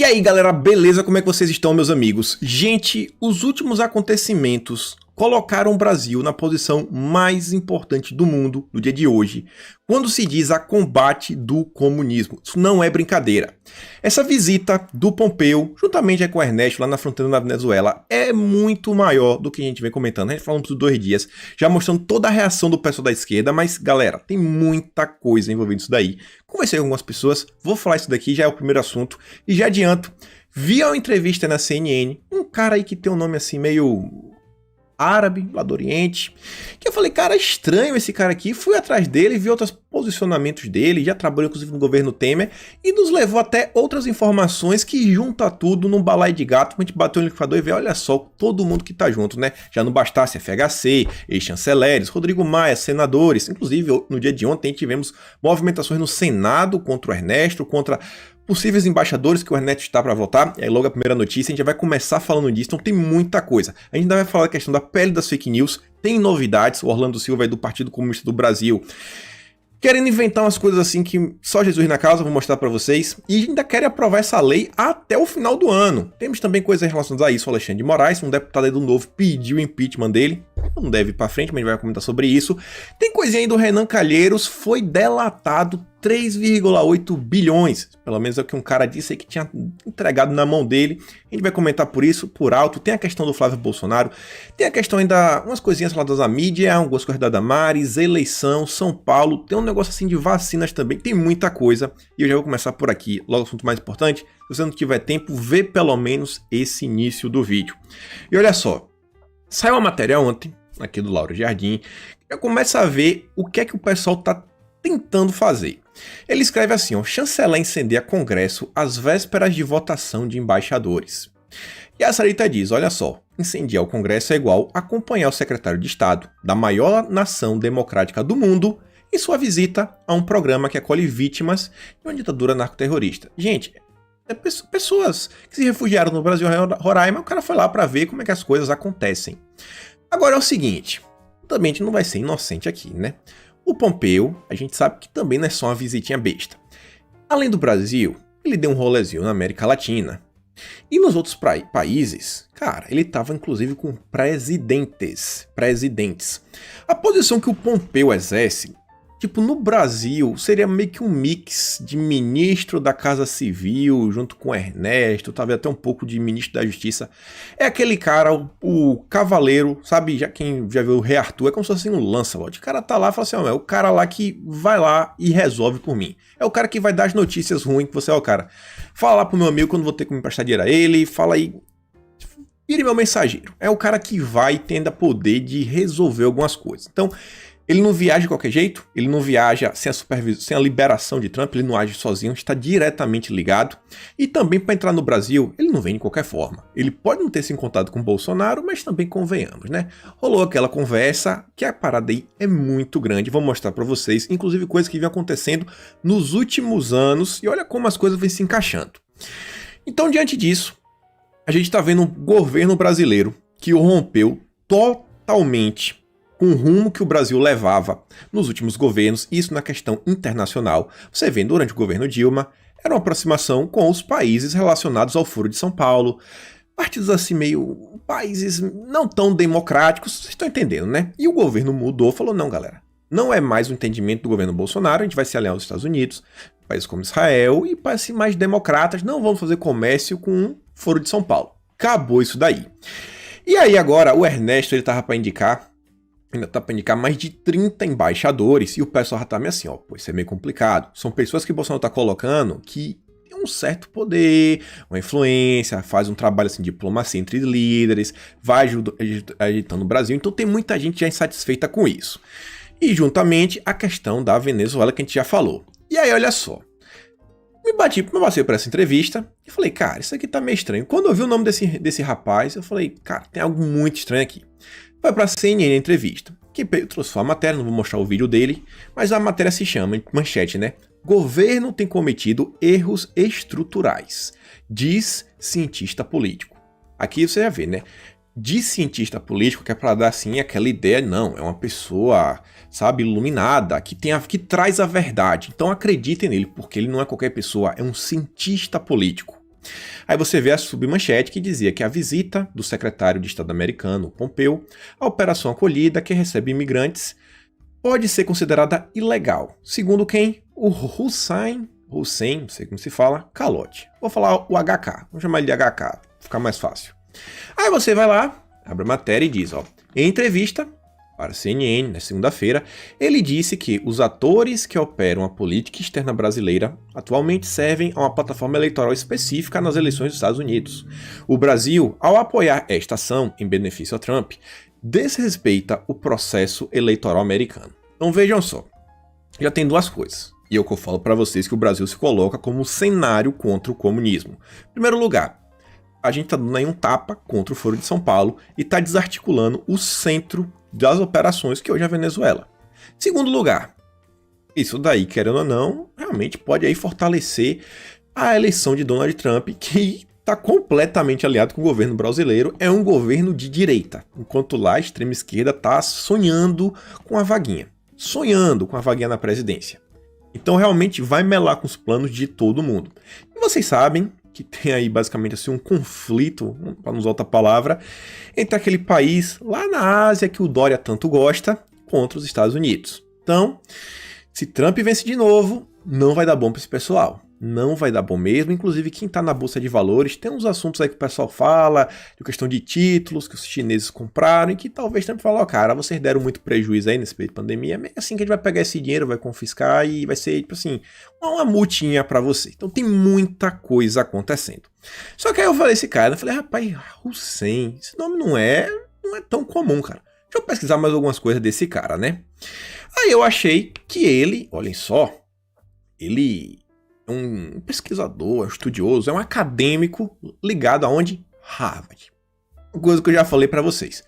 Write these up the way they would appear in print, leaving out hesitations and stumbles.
aí galera, beleza? Como é que vocês estão, meus amigos? Gente, os últimos acontecimentos colocaram o Brasil na posição mais importante do mundo no dia de hoje, quando se diz a combate do comunismo. Isso não é brincadeira. Essa visita do Pompeu, juntamente com o Ernesto, lá na fronteira da Venezuela, é muito maior do que a gente vem comentando. A gente falou por 2 dias, já mostrando toda a reação do pessoal da esquerda, mas galera, tem muita coisa envolvendo isso daí. Conversei com algumas pessoas, vou falar isso daqui, já é o primeiro assunto, e já adianto, vi uma entrevista na CNN, um cara aí que tem um nome assim meio árabe, lá do Oriente, que eu falei, cara, estranho esse cara aqui, fui atrás dele, vi outros posicionamentos dele, já trabalhou inclusive no governo Temer, e nos levou até outras informações que junta tudo num balaio de gato, a gente bateu no liquidificador e vê, olha só, todo mundo que tá junto, né? Já não bastasse FHC, ex-chanceleres, Rodrigo Maia, senadores, inclusive no dia de ontem tivemos movimentações no Senado contra o Ernesto, contra possíveis embaixadores que o Ernesto está para votar, é logo a primeira notícia, a gente já vai começar falando disso, então tem muita coisa. A gente ainda vai falar da questão da pele das fake news, tem novidades, o Orlando Silva é do Partido Comunista do Brasil, querendo inventar umas coisas assim que só Jesus na causa, vou mostrar para vocês, e ainda querem aprovar essa lei até o final do ano. Temos também coisas relacionadas a isso, o Alexandre de Moraes, um deputado aí do Novo, pediu o impeachment dele, não deve ir para frente, mas a gente vai comentar sobre isso. Tem coisinha aí do Renan Calheiros, foi delatado 3,8 bilhões, pelo menos é o que um cara disse aí que tinha entregado na mão dele. A gente vai comentar por isso, por alto. Tem a questão do Flávio Bolsonaro, tem a questão ainda, umas coisinhas relacionadas à mídia, algumas coisas da Damares, eleição, São Paulo, tem um negócio assim de vacinas também, tem muita coisa. E eu já vou começar por aqui, logo o assunto mais importante. Se você não tiver tempo, vê pelo menos esse início do vídeo. E olha só, saiu uma matéria ontem, aqui do Lauro Jardim, já começa a ver o que é que o pessoal tá tentando fazer. Ele escreve assim, ó, chanceler incendeia Congresso às vésperas de votação de embaixadores. E a Sarita diz, olha só, incendiar o Congresso é igual acompanhar o secretário de Estado da maior nação democrática do mundo em sua visita a um programa que acolhe vítimas de uma ditadura narcoterrorista. Gente, pessoas que se refugiaram no Brasil, Roraima, o cara foi lá para ver como é que as coisas acontecem. Agora é o seguinte, também a gente não vai ser inocente aqui, né? O Pompeu, a gente sabe que também não é só uma visitinha besta. Além do Brasil, ele deu um rolezinho na América Latina. E nos outros países, cara, ele estava inclusive com presidentes. A posição que o Pompeu exerce, tipo, no Brasil, seria meio que um mix de ministro da Casa Civil, junto com Ernesto, talvez até um pouco de ministro da Justiça. É aquele cara, o cavaleiro, sabe, já quem já viu o Rei Arthur, é como se fosse um Lancelot. O cara tá lá e fala assim, ó, é o cara lá que vai lá e resolve por mim. É o cara que vai dar as notícias ruins, que você é o cara. Fala lá pro meu amigo quando vou ter que me emprestar dinheiro a ele, fala aí. Vire meu mensageiro. É o cara que vai tendo poder de resolver algumas coisas. Então, ele não viaja de qualquer jeito, ele não viaja sem a supervisão, sem a liberação de Trump, ele não age sozinho, está diretamente ligado. E também para entrar no Brasil, ele não vem de qualquer forma. Ele pode não ter se encontrado com o Bolsonaro, mas também convenhamos, né? Rolou aquela conversa, que a parada aí é muito grande, vou mostrar para vocês, inclusive coisas que vem acontecendo nos últimos anos, e olha como as coisas vêm se encaixando. Então, diante disso, a gente está vendo um governo brasileiro que rompeu totalmente com o rumo que o Brasil levava nos últimos governos, isso na questão internacional. Você vê, durante o governo Dilma, era uma aproximação com os países relacionados ao Foro de São Paulo, partidos assim meio, países não tão democráticos, vocês estão entendendo, né? E o governo mudou, falou, não galera, não é mais o entendimento do governo Bolsonaro, a gente vai se aliar aos Estados Unidos, países como Israel, e países mais democratas, não vamos fazer comércio com o Foro de São Paulo. Acabou isso daí. E aí agora, o Ernesto, ele tava para indicar, ainda tá para indicar mais de 30 embaixadores, e o pessoal já tá meio assim, ó, pô, isso é meio complicado. São pessoas que o Bolsonaro tá colocando que tem um certo poder, uma influência, faz um trabalho assim de diplomacia entre líderes, vai agitando o Brasil, então tem muita gente já insatisfeita com isso. E juntamente a questão da Venezuela que a gente já falou. E aí, olha só, me bati por essa entrevista e falei, cara, isso aqui tá meio estranho. Quando eu vi o nome desse rapaz, eu falei, cara, tem algo muito estranho aqui. Foi pra CNN a entrevista, que trouxe a matéria, não vou mostrar o vídeo dele, mas a matéria se chama, manchete, né? Governo tem cometido erros estruturais, diz cientista político. Aqui você já vê, né? De cientista político, que é para dar assim aquela ideia, não, é uma pessoa, sabe, iluminada, que traz a verdade. Então acreditem nele, porque ele não é qualquer pessoa, é um cientista político. Aí você vê a submanchete que dizia que a visita do secretário de Estado americano, Pompeo, à Operação Acolhida, que recebe imigrantes, pode ser considerada ilegal. Segundo quem? O Hussein, não sei como se fala, Calote. Vou falar o HK, vamos chamar ele de HK, ficar mais fácil. Aí você vai lá, abre a matéria e diz, em entrevista para a CNN, na segunda-feira, ele disse que os atores que operam a política externa brasileira atualmente servem a uma plataforma eleitoral específica nas eleições dos Estados Unidos. O Brasil, ao apoiar esta ação em benefício a Trump, desrespeita o processo eleitoral americano. Então vejam só, já tem duas coisas. E é o que eu falo para vocês que o Brasil se coloca como cenário contra o comunismo. Em primeiro lugar, a gente está dando aí um tapa contra o Foro de São Paulo e está desarticulando o centro das operações que hoje é a Venezuela. Segundo lugar, isso daí, querendo ou não, realmente pode aí fortalecer a eleição de Donald Trump, que está completamente aliado com o governo brasileiro, é um governo de direita, enquanto lá a extrema esquerda está sonhando com a vaguinha na presidência. Então realmente vai melar com os planos de todo mundo. E vocês sabem que tem aí basicamente assim um conflito, para não usar outra palavra, entre aquele país lá na Ásia que o Dória tanto gosta, contra os Estados Unidos. Então, se Trump vence de novo, não vai dar bom para esse pessoal. Não vai dar bom mesmo, inclusive quem está na Bolsa de Valores, tem uns assuntos aí que o pessoal fala, de questão de títulos que os chineses compraram e que talvez Trump falou, cara, vocês deram muito prejuízo aí nesse período de pandemia, é meio assim que a gente vai pegar esse dinheiro, vai confiscar e vai ser, tipo assim, uma multinha para você. Então tem muita coisa acontecendo. Só que aí eu falei esse cara, eu falei, rapaz, Hussein, esse nome não é tão comum, cara. Deixa eu pesquisar mais algumas coisas desse cara, né? Aí eu achei que ele, olhem só, ele é um pesquisador, um estudioso, é um acadêmico ligado aonde? Harvard. Uma coisa que eu já falei para vocês.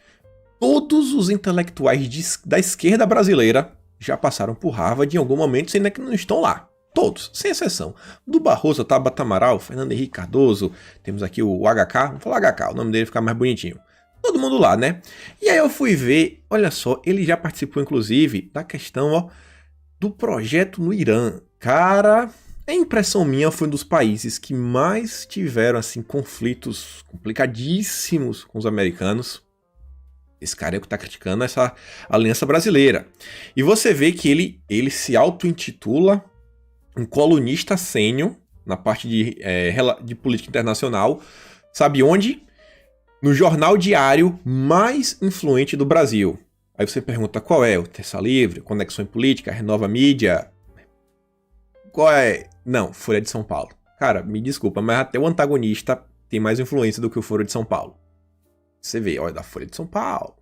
Todos os intelectuais da esquerda brasileira já passaram por Harvard em algum momento, sendo que não estão lá. Todos, sem exceção. Do Barroso, Tabata Amaral, Fernando Henrique Cardoso, temos aqui o HK, vamos falar HK, o nome dele fica mais bonitinho. Todo mundo lá, né? E aí eu fui ver, olha só, ele já participou inclusive da questão do projeto no Irã. Cara, a impressão minha foi um dos países que mais tiveram assim conflitos complicadíssimos com os americanos. Esse cara é o que está criticando essa aliança brasileira. E você vê que ele se auto-intitula um colunista sênior na parte de política internacional. Sabe onde? No jornal diário mais influente do Brasil. Aí você pergunta qual é? O Terça Livre, Conexão em Política, Renova Mídia? Qual é? Não, Folha de São Paulo. Cara, me desculpa, mas até o antagonista tem mais influência do que o Folha de São Paulo. Você vê, olha, da Folha de São Paulo.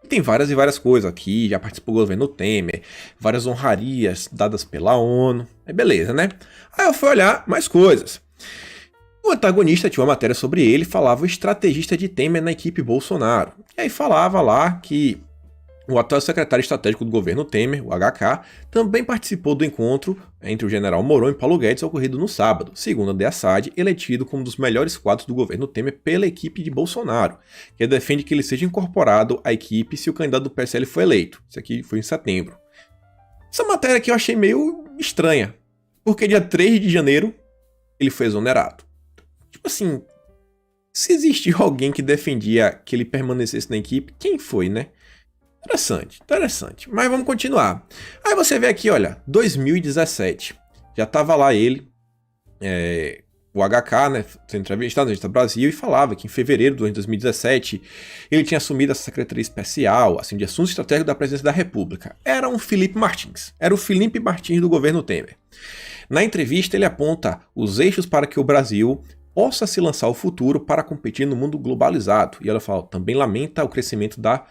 E tem várias e várias coisas aqui, já participou do governo Temer, várias honrarias dadas pela ONU. Aí beleza, né? Aí eu fui olhar mais coisas. O antagonista tinha uma matéria sobre ele, falava o estrategista de Temer na equipe Bolsonaro. E aí falava lá que o atual secretário estratégico do governo Temer, o HK, também participou do encontro entre o general Mourão e Paulo Guedes ocorrido no sábado, segundo a De Assad, eletido como um dos melhores quadros do governo Temer pela equipe de Bolsonaro, que defende que ele seja incorporado à equipe se o candidato do PSL for eleito. Isso aqui foi em setembro. Essa matéria aqui eu achei meio estranha, porque dia 3 de janeiro ele foi exonerado. Tipo assim, se existiu alguém que defendia que ele permanecesse na equipe, quem foi, né? Interessante. Mas vamos continuar. Aí você vê aqui, olha, 2017. Já tava lá ele, o HK, né, sendo entrevistado no Brasil, e falava que em fevereiro de 2017 ele tinha assumido essa secretaria especial, assim, de assuntos estratégicos da presidência da República. Era o Felipe Martins do governo Temer. Na entrevista ele aponta os eixos para que o Brasil possa se lançar ao futuro para competir no mundo globalizado. E ela fala, também lamenta o crescimento da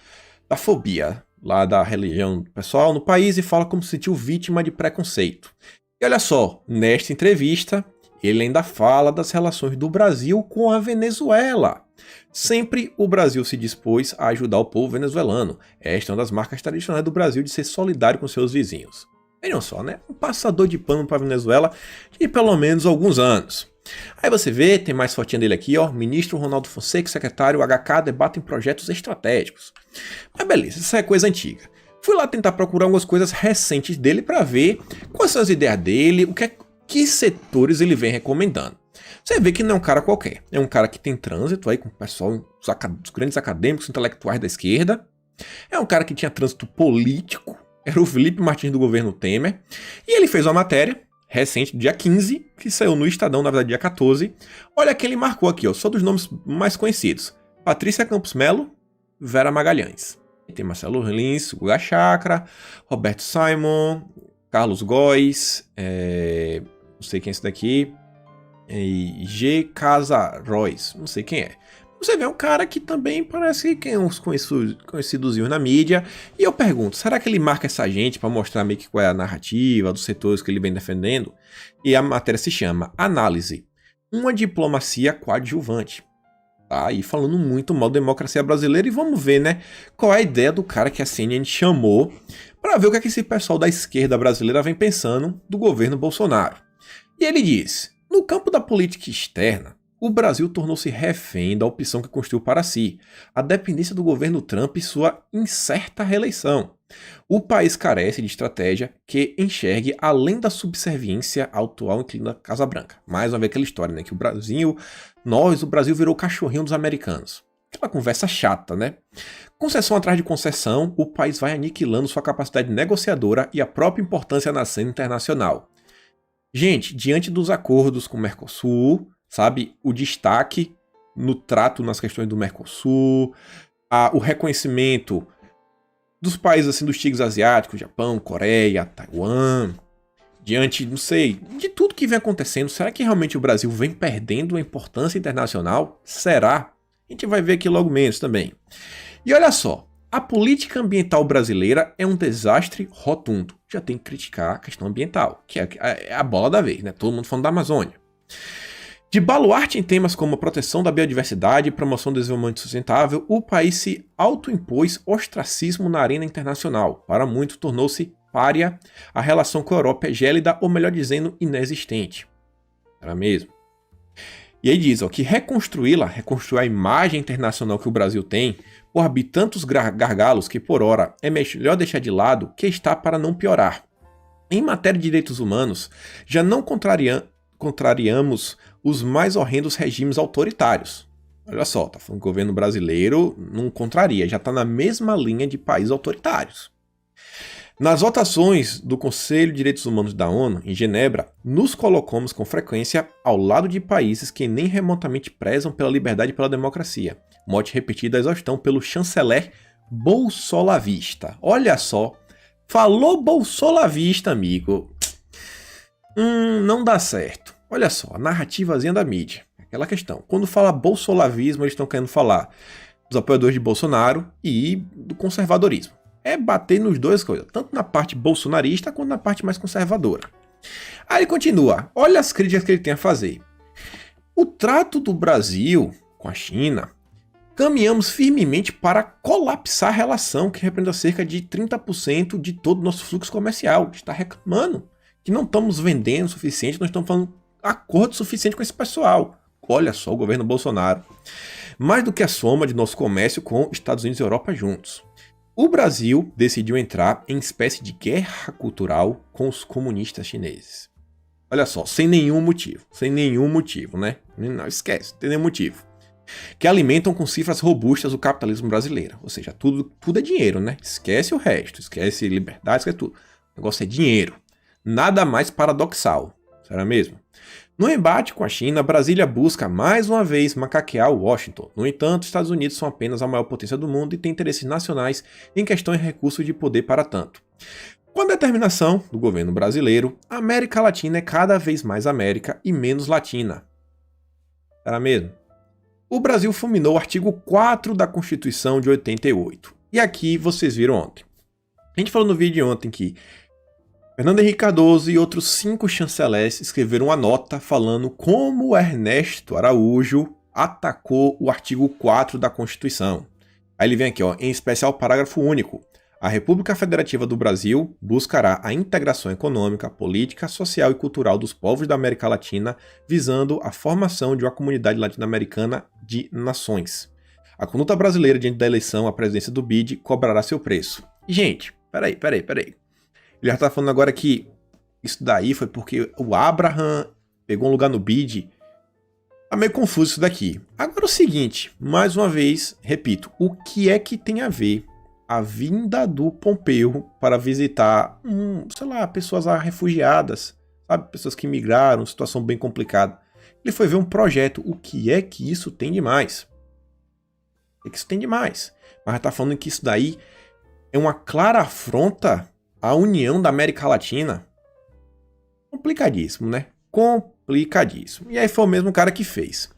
fobia lá da religião pessoal no país e fala como se sentiu vítima de preconceito. E olha só, nesta entrevista, ele ainda fala das relações do Brasil com a Venezuela. Sempre o Brasil se dispôs a ajudar o povo venezuelano. Esta é uma das marcas tradicionais do Brasil de ser solidário com seus vizinhos. Vejam só, né? Um passador de pano para a Venezuela de pelo menos alguns anos. Aí você vê, tem mais fotinha dele aqui, ó, ministro Ronaldo Fonseca, secretário HK, debatem projetos estratégicos. Mas beleza, isso é coisa antiga. Fui lá tentar procurar algumas coisas recentes dele para ver quais são as ideias dele, que setores ele vem recomendando. Você vê que não é um cara qualquer. É um cara que tem trânsito aí com o pessoal, os grandes acadêmicos, intelectuais da esquerda. É um cara que tinha trânsito político. Era o Felipe Martins do governo Temer. E ele fez uma matéria recente, dia 15, que saiu no Estadão, na verdade, dia 14. Olha que ele marcou aqui, ó, só dos nomes mais conhecidos. Patrícia Campos Melo, Vera Magalhães. Tem Marcelo Lins, Guga Chakra, Roberto Simon, Carlos Góes, não sei quem é esse daqui, G. Casarois, não sei quem é. Você vê um cara que também parece que é uns conhecidos na mídia. E eu pergunto, será que ele marca essa gente para mostrar meio que qual é a narrativa dos setores que ele vem defendendo? E a matéria se chama Análise, uma diplomacia coadjuvante. Tá aí falando muito mal da democracia brasileira e vamos ver, né, qual é a ideia do cara que a CNN chamou para ver o que é que esse pessoal da esquerda brasileira vem pensando do governo Bolsonaro. E ele diz, no campo da política externa, o Brasil tornou-se refém da opção que construiu para si, a dependência do governo Trump e sua incerta reeleição. O país carece de estratégia que enxergue além da subserviência ao atual inclínio da Casa Branca. Mais uma vez aquela história, né, que o Brasil virou o cachorrinho dos americanos. Aquela conversa chata, né? Concessão atrás de concessão, o país vai aniquilando sua capacidade negociadora e a própria importância na cena internacional. Gente, diante dos acordos com o Mercosul, sabe, o destaque no trato nas questões do Mercosul, o reconhecimento dos países assim dos tigres asiáticos, Japão, Coreia, Taiwan, diante, não sei, de tudo que vem acontecendo, será que realmente o Brasil vem perdendo a importância internacional? Será? A gente vai ver aqui logo menos também. E olha só, a política ambiental brasileira é um desastre rotundo. Já tem que criticar a questão ambiental, que é a bola da vez, né? Todo mundo falando da Amazônia. De baluarte em temas como a proteção da biodiversidade e promoção do desenvolvimento sustentável, o país se autoimpôs ostracismo na arena internacional. Para muito, tornou-se pária. A relação com a Europa é gélida, ou melhor dizendo, inexistente. Era mesmo. E aí diz que reconstruir a imagem internacional que o Brasil tem, por haver tantos gargalos que, por hora, é melhor deixar de lado que está para não piorar. Em matéria de direitos humanos, já não contrariamos os mais horrendos regimes autoritários. Olha só, tá falando que o governo brasileiro não contraria, já está na mesma linha de países autoritários. Nas votações do Conselho de Direitos Humanos da ONU, em Genebra, nos colocamos com frequência ao lado de países que nem remotamente prezam pela liberdade e pela democracia. Mote repetido à exaustão pelo chanceler bolsolavista. Olha só, falou bolsolavista, amigo. Não dá certo. Olha só, a narrativazinha da mídia. Aquela questão. Quando fala bolsolavismo, eles estão querendo falar dos apoiadores de Bolsonaro e do conservadorismo. É bater nos dois coisas, tanto na parte bolsonarista quanto na parte mais conservadora. Aí ele continua, olha as críticas que ele tem a fazer. O trato do Brasil com a China, caminhamos firmemente para colapsar a relação que representa cerca de 30% de todo o nosso fluxo comercial. Está reclamando que não estamos vendendo o suficiente, não estamos falando acordo suficiente com esse pessoal. Olha só o governo Bolsonaro. Mais do que a soma de nosso comércio com Estados Unidos e Europa juntos. O Brasil decidiu entrar em espécie de guerra cultural com os comunistas chineses. Olha só, sem nenhum motivo, né? Não esquece, não tem nenhum motivo. Que alimentam com cifras robustas o capitalismo brasileiro. Ou seja, tudo é dinheiro, né? Esquece o resto, esquece liberdade, esquece tudo. O negócio é dinheiro. Nada mais paradoxal. Será mesmo? No embate com a China, Brasília busca mais uma vez macaquear Washington. No entanto, os Estados Unidos são apenas a maior potência do mundo e têm interesses nacionais em questões e recursos de poder para tanto. Com a determinação do governo brasileiro, a América Latina é cada vez mais América e menos Latina. Será mesmo? O Brasil fulminou o artigo 4 da Constituição de 88. E aqui vocês viram ontem. A gente falou no vídeo de ontem que Fernando Henrique Cardoso e outros 5 chanceleres escreveram uma nota falando como Ernesto Araújo atacou o artigo 4 da Constituição. Aí ele vem aqui, em especial o parágrafo único. A República Federativa do Brasil buscará a integração econômica, política, social e cultural dos povos da América Latina, visando a formação de uma comunidade latino-americana de nações. A conduta brasileira diante da eleição à presidência do BID cobrará seu preço. Gente, peraí. Ele já tá falando agora que isso daí foi porque o Abraham pegou um lugar no BID Tá meio confuso isso daqui. Agora o seguinte, mais uma vez, repito, o que é que tem a ver a vinda do Pompeu para visitar, sei lá, pessoas refugiadas, sabe? Pessoas que migraram, situação bem complicada. Ele foi ver um projeto. O que é que isso tem de mais? O que isso tem de mais? Mas já tá falando que isso daí é uma clara afronta à união da América Latina. Complicadíssimo, né? Complicadíssimo. E aí foi o mesmo cara que fez.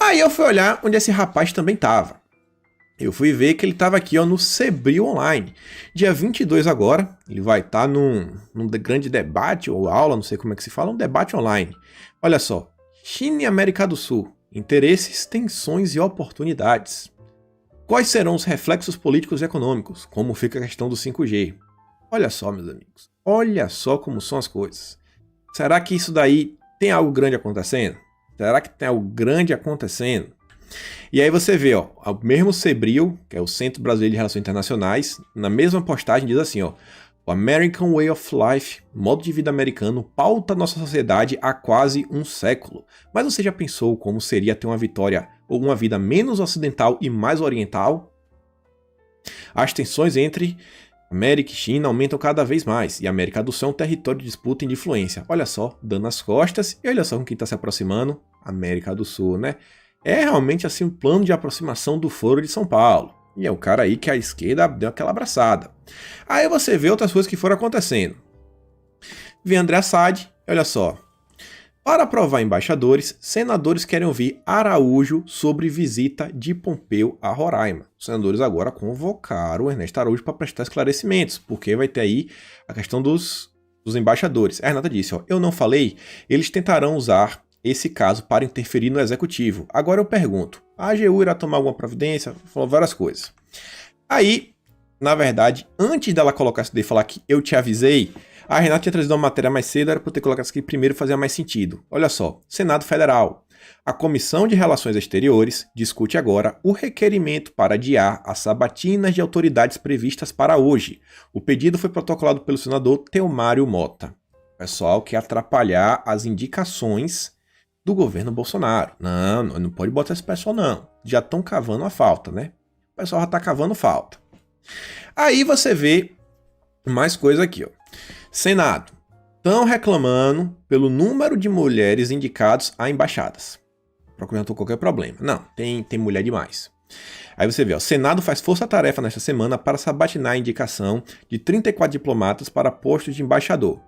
Aí eu fui olhar onde esse rapaz também tava. Eu fui ver que ele estava aqui, ó, no Cebril Online. Dia 22 agora, ele vai estar num grande debate ou aula, não sei como é que se fala, um debate online. Olha só, China e América do Sul, interesses, tensões e oportunidades. Quais serão os reflexos políticos e econômicos? Como fica a questão do 5G? Olha só, meus amigos, olha só como são as coisas. Será que isso daí tem algo grande acontecendo? Será que tem algo grande acontecendo? E aí você vê, ó, o mesmo Cebril, que é o Centro Brasileiro de Relações Internacionais, na mesma postagem diz assim, ó, o American Way of Life, modo de vida americano, pauta nossa sociedade há quase um século. Mas você já pensou como seria ter uma vitória ou uma vida menos ocidental e mais oriental? As tensões entre América e China aumentam cada vez mais, e a América do Sul é um território de disputa e de influência. Olha só, dando as costas, e olha só com quem está se aproximando, América do Sul, né? É realmente assim um plano de aproximação do Foro de São Paulo. E é o cara aí que a esquerda deu aquela abraçada. Aí você vê outras coisas que foram acontecendo. Vem André Assad, olha só. Para aprovar embaixadores, senadores querem ouvir Araújo sobre visita de Pompeu a Roraima. Os senadores agora convocaram o Ernesto Araújo para prestar esclarecimentos, porque vai ter aí a questão dos embaixadores. A Renata disse, ó, eu não falei, eles tentarão usar esse caso para interferir no executivo. Agora eu pergunto, a AGU irá tomar alguma providência? Falou várias coisas. Aí, na verdade, antes dela colocar isso daí e falar que eu te avisei, a Renata tinha trazido uma matéria mais cedo, era para eu ter colocado isso aqui primeiro e fazia mais sentido. Olha só, Senado Federal. A Comissão de Relações Exteriores discute agora o requerimento para adiar as sabatinas de autoridades previstas para hoje. O pedido foi protocolado pelo senador Teomário Mota. O pessoal quer atrapalhar as indicações do governo Bolsonaro. Não pode botar esse pessoal não. Já estão cavando a falta, né? O pessoal já está cavando falta. Aí você vê mais coisa aqui, ó. Senado. Estão reclamando pelo número de mulheres indicadas a embaixadas. Procurando qualquer problema. Não, tem mulher demais. Aí você vê, ó, Senado faz força-tarefa nesta semana para sabatinar a indicação de 34 diplomatas para postos de embaixador.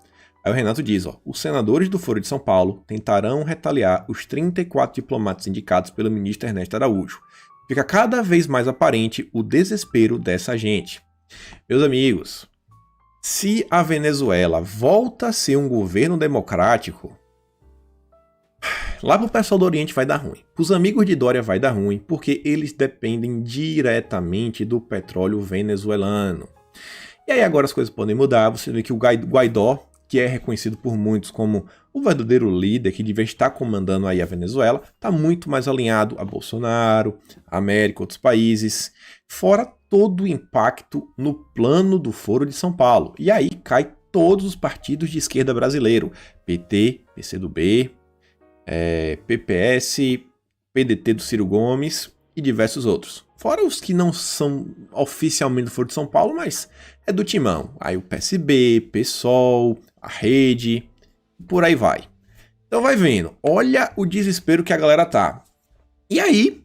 Aí o Renato diz, ó, os senadores do Foro de São Paulo tentarão retaliar os 34 diplomatas indicados pelo ministro Ernesto Araújo. Fica cada vez mais aparente o desespero dessa gente. Meus amigos, se a Venezuela volta a ser um governo democrático, lá pro pessoal do Oriente vai dar ruim. Pros amigos de Dória vai dar ruim, porque eles dependem diretamente do petróleo venezuelano. E aí agora as coisas podem mudar, você vê que o Guaidó, que é reconhecido por muitos como o verdadeiro líder que devia estar comandando aí a Venezuela, está muito mais alinhado a Bolsonaro, a América, outros países, fora todo o impacto no plano do Foro de São Paulo. E aí cai todos os partidos de esquerda brasileiro, PT, PCdoB, PPS, PDT do Ciro Gomes e diversos outros. Fora os que não são oficialmente do Foro de São Paulo, mas é do timão. Aí o PSB, PSOL, a Rede, por aí vai. Então vai vendo, olha o desespero que a galera tá. E aí,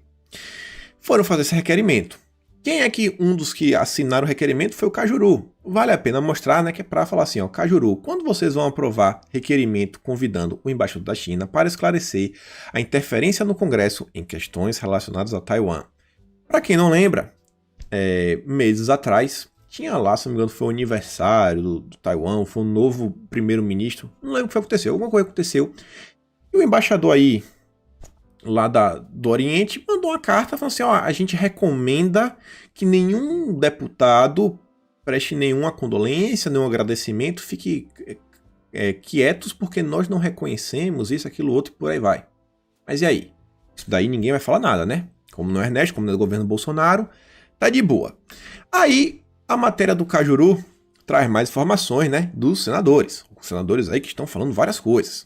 foram fazer esse requerimento. Quem é que um dos que assinaram o requerimento foi o Cajuru. Vale a pena mostrar, né, que é para falar assim, ó, Cajuru, quando vocês vão aprovar requerimento convidando o embaixador da China para esclarecer a interferência no Congresso em questões relacionadas a Taiwan? Para quem não lembra, meses atrás, tinha lá, se não me engano, foi o aniversário do Taiwan, foi um novo primeiro-ministro, não lembro o que aconteceu, alguma coisa aconteceu, e o embaixador aí, lá do Oriente, mandou uma carta falando assim, ó, a gente recomenda que nenhum deputado preste nenhuma condolência, nenhum agradecimento, fique quietos porque nós não reconhecemos isso, aquilo, outro e por aí vai. Mas e aí? Isso daí ninguém vai falar nada, né? Como não é Ernesto, como não é do governo Bolsonaro, tá de boa. Aí, a matéria do Cajuru traz mais informações, né, dos senadores. Os senadores aí que estão falando várias coisas.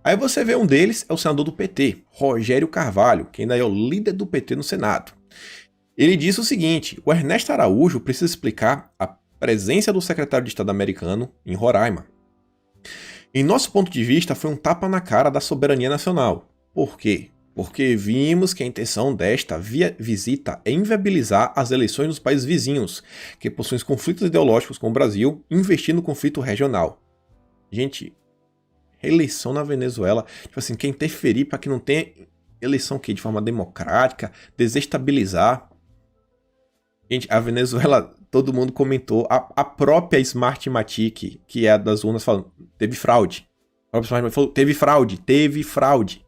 Aí você vê um deles, é o senador do PT, Rogério Carvalho, que ainda é o líder do PT no Senado. Ele disse o seguinte: o Ernesto Araújo precisa explicar a presença do secretário de Estado americano em Roraima. Em nosso ponto de vista, foi um tapa na cara da soberania nacional. Por quê? Porque vimos que a intenção desta visita é inviabilizar as eleições nos países vizinhos, que possuem conflitos ideológicos com o Brasil, investir no conflito regional. Gente, eleição na Venezuela, tipo assim, quer interferir para que não tenha eleição aqui de forma democrática, desestabilizar. Gente, a Venezuela, todo mundo comentou, a própria Smartmatic, que é a das urnas, falando, teve fraude. A própria Smartmatic falou, teve fraude.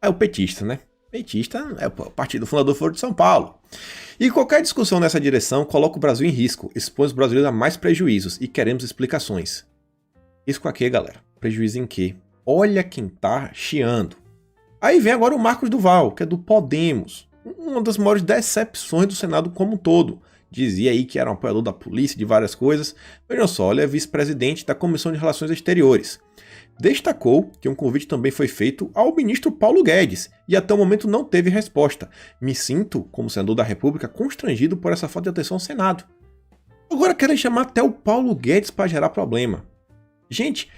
É o petista, né? Petista é o partido fundador Foro de São Paulo. E qualquer discussão nessa direção coloca o Brasil em risco, expõe os brasileiros a mais prejuízos e queremos explicações. Risco a quê, galera? Prejuízo em quê? Olha quem tá chiando. Aí vem agora o Marcos Duval, que é do Podemos. Uma das maiores decepções do Senado como um todo. Dizia aí que era um apoiador da polícia, de várias coisas. Vejam só, ele é vice-presidente da Comissão de Relações Exteriores. Destacou que um convite também foi feito ao ministro Paulo Guedes e até o momento não teve resposta. Me sinto, como senador da República, constrangido por essa falta de atenção ao Senado. Agora querem chamar até o Paulo Guedes para gerar problema. Gente,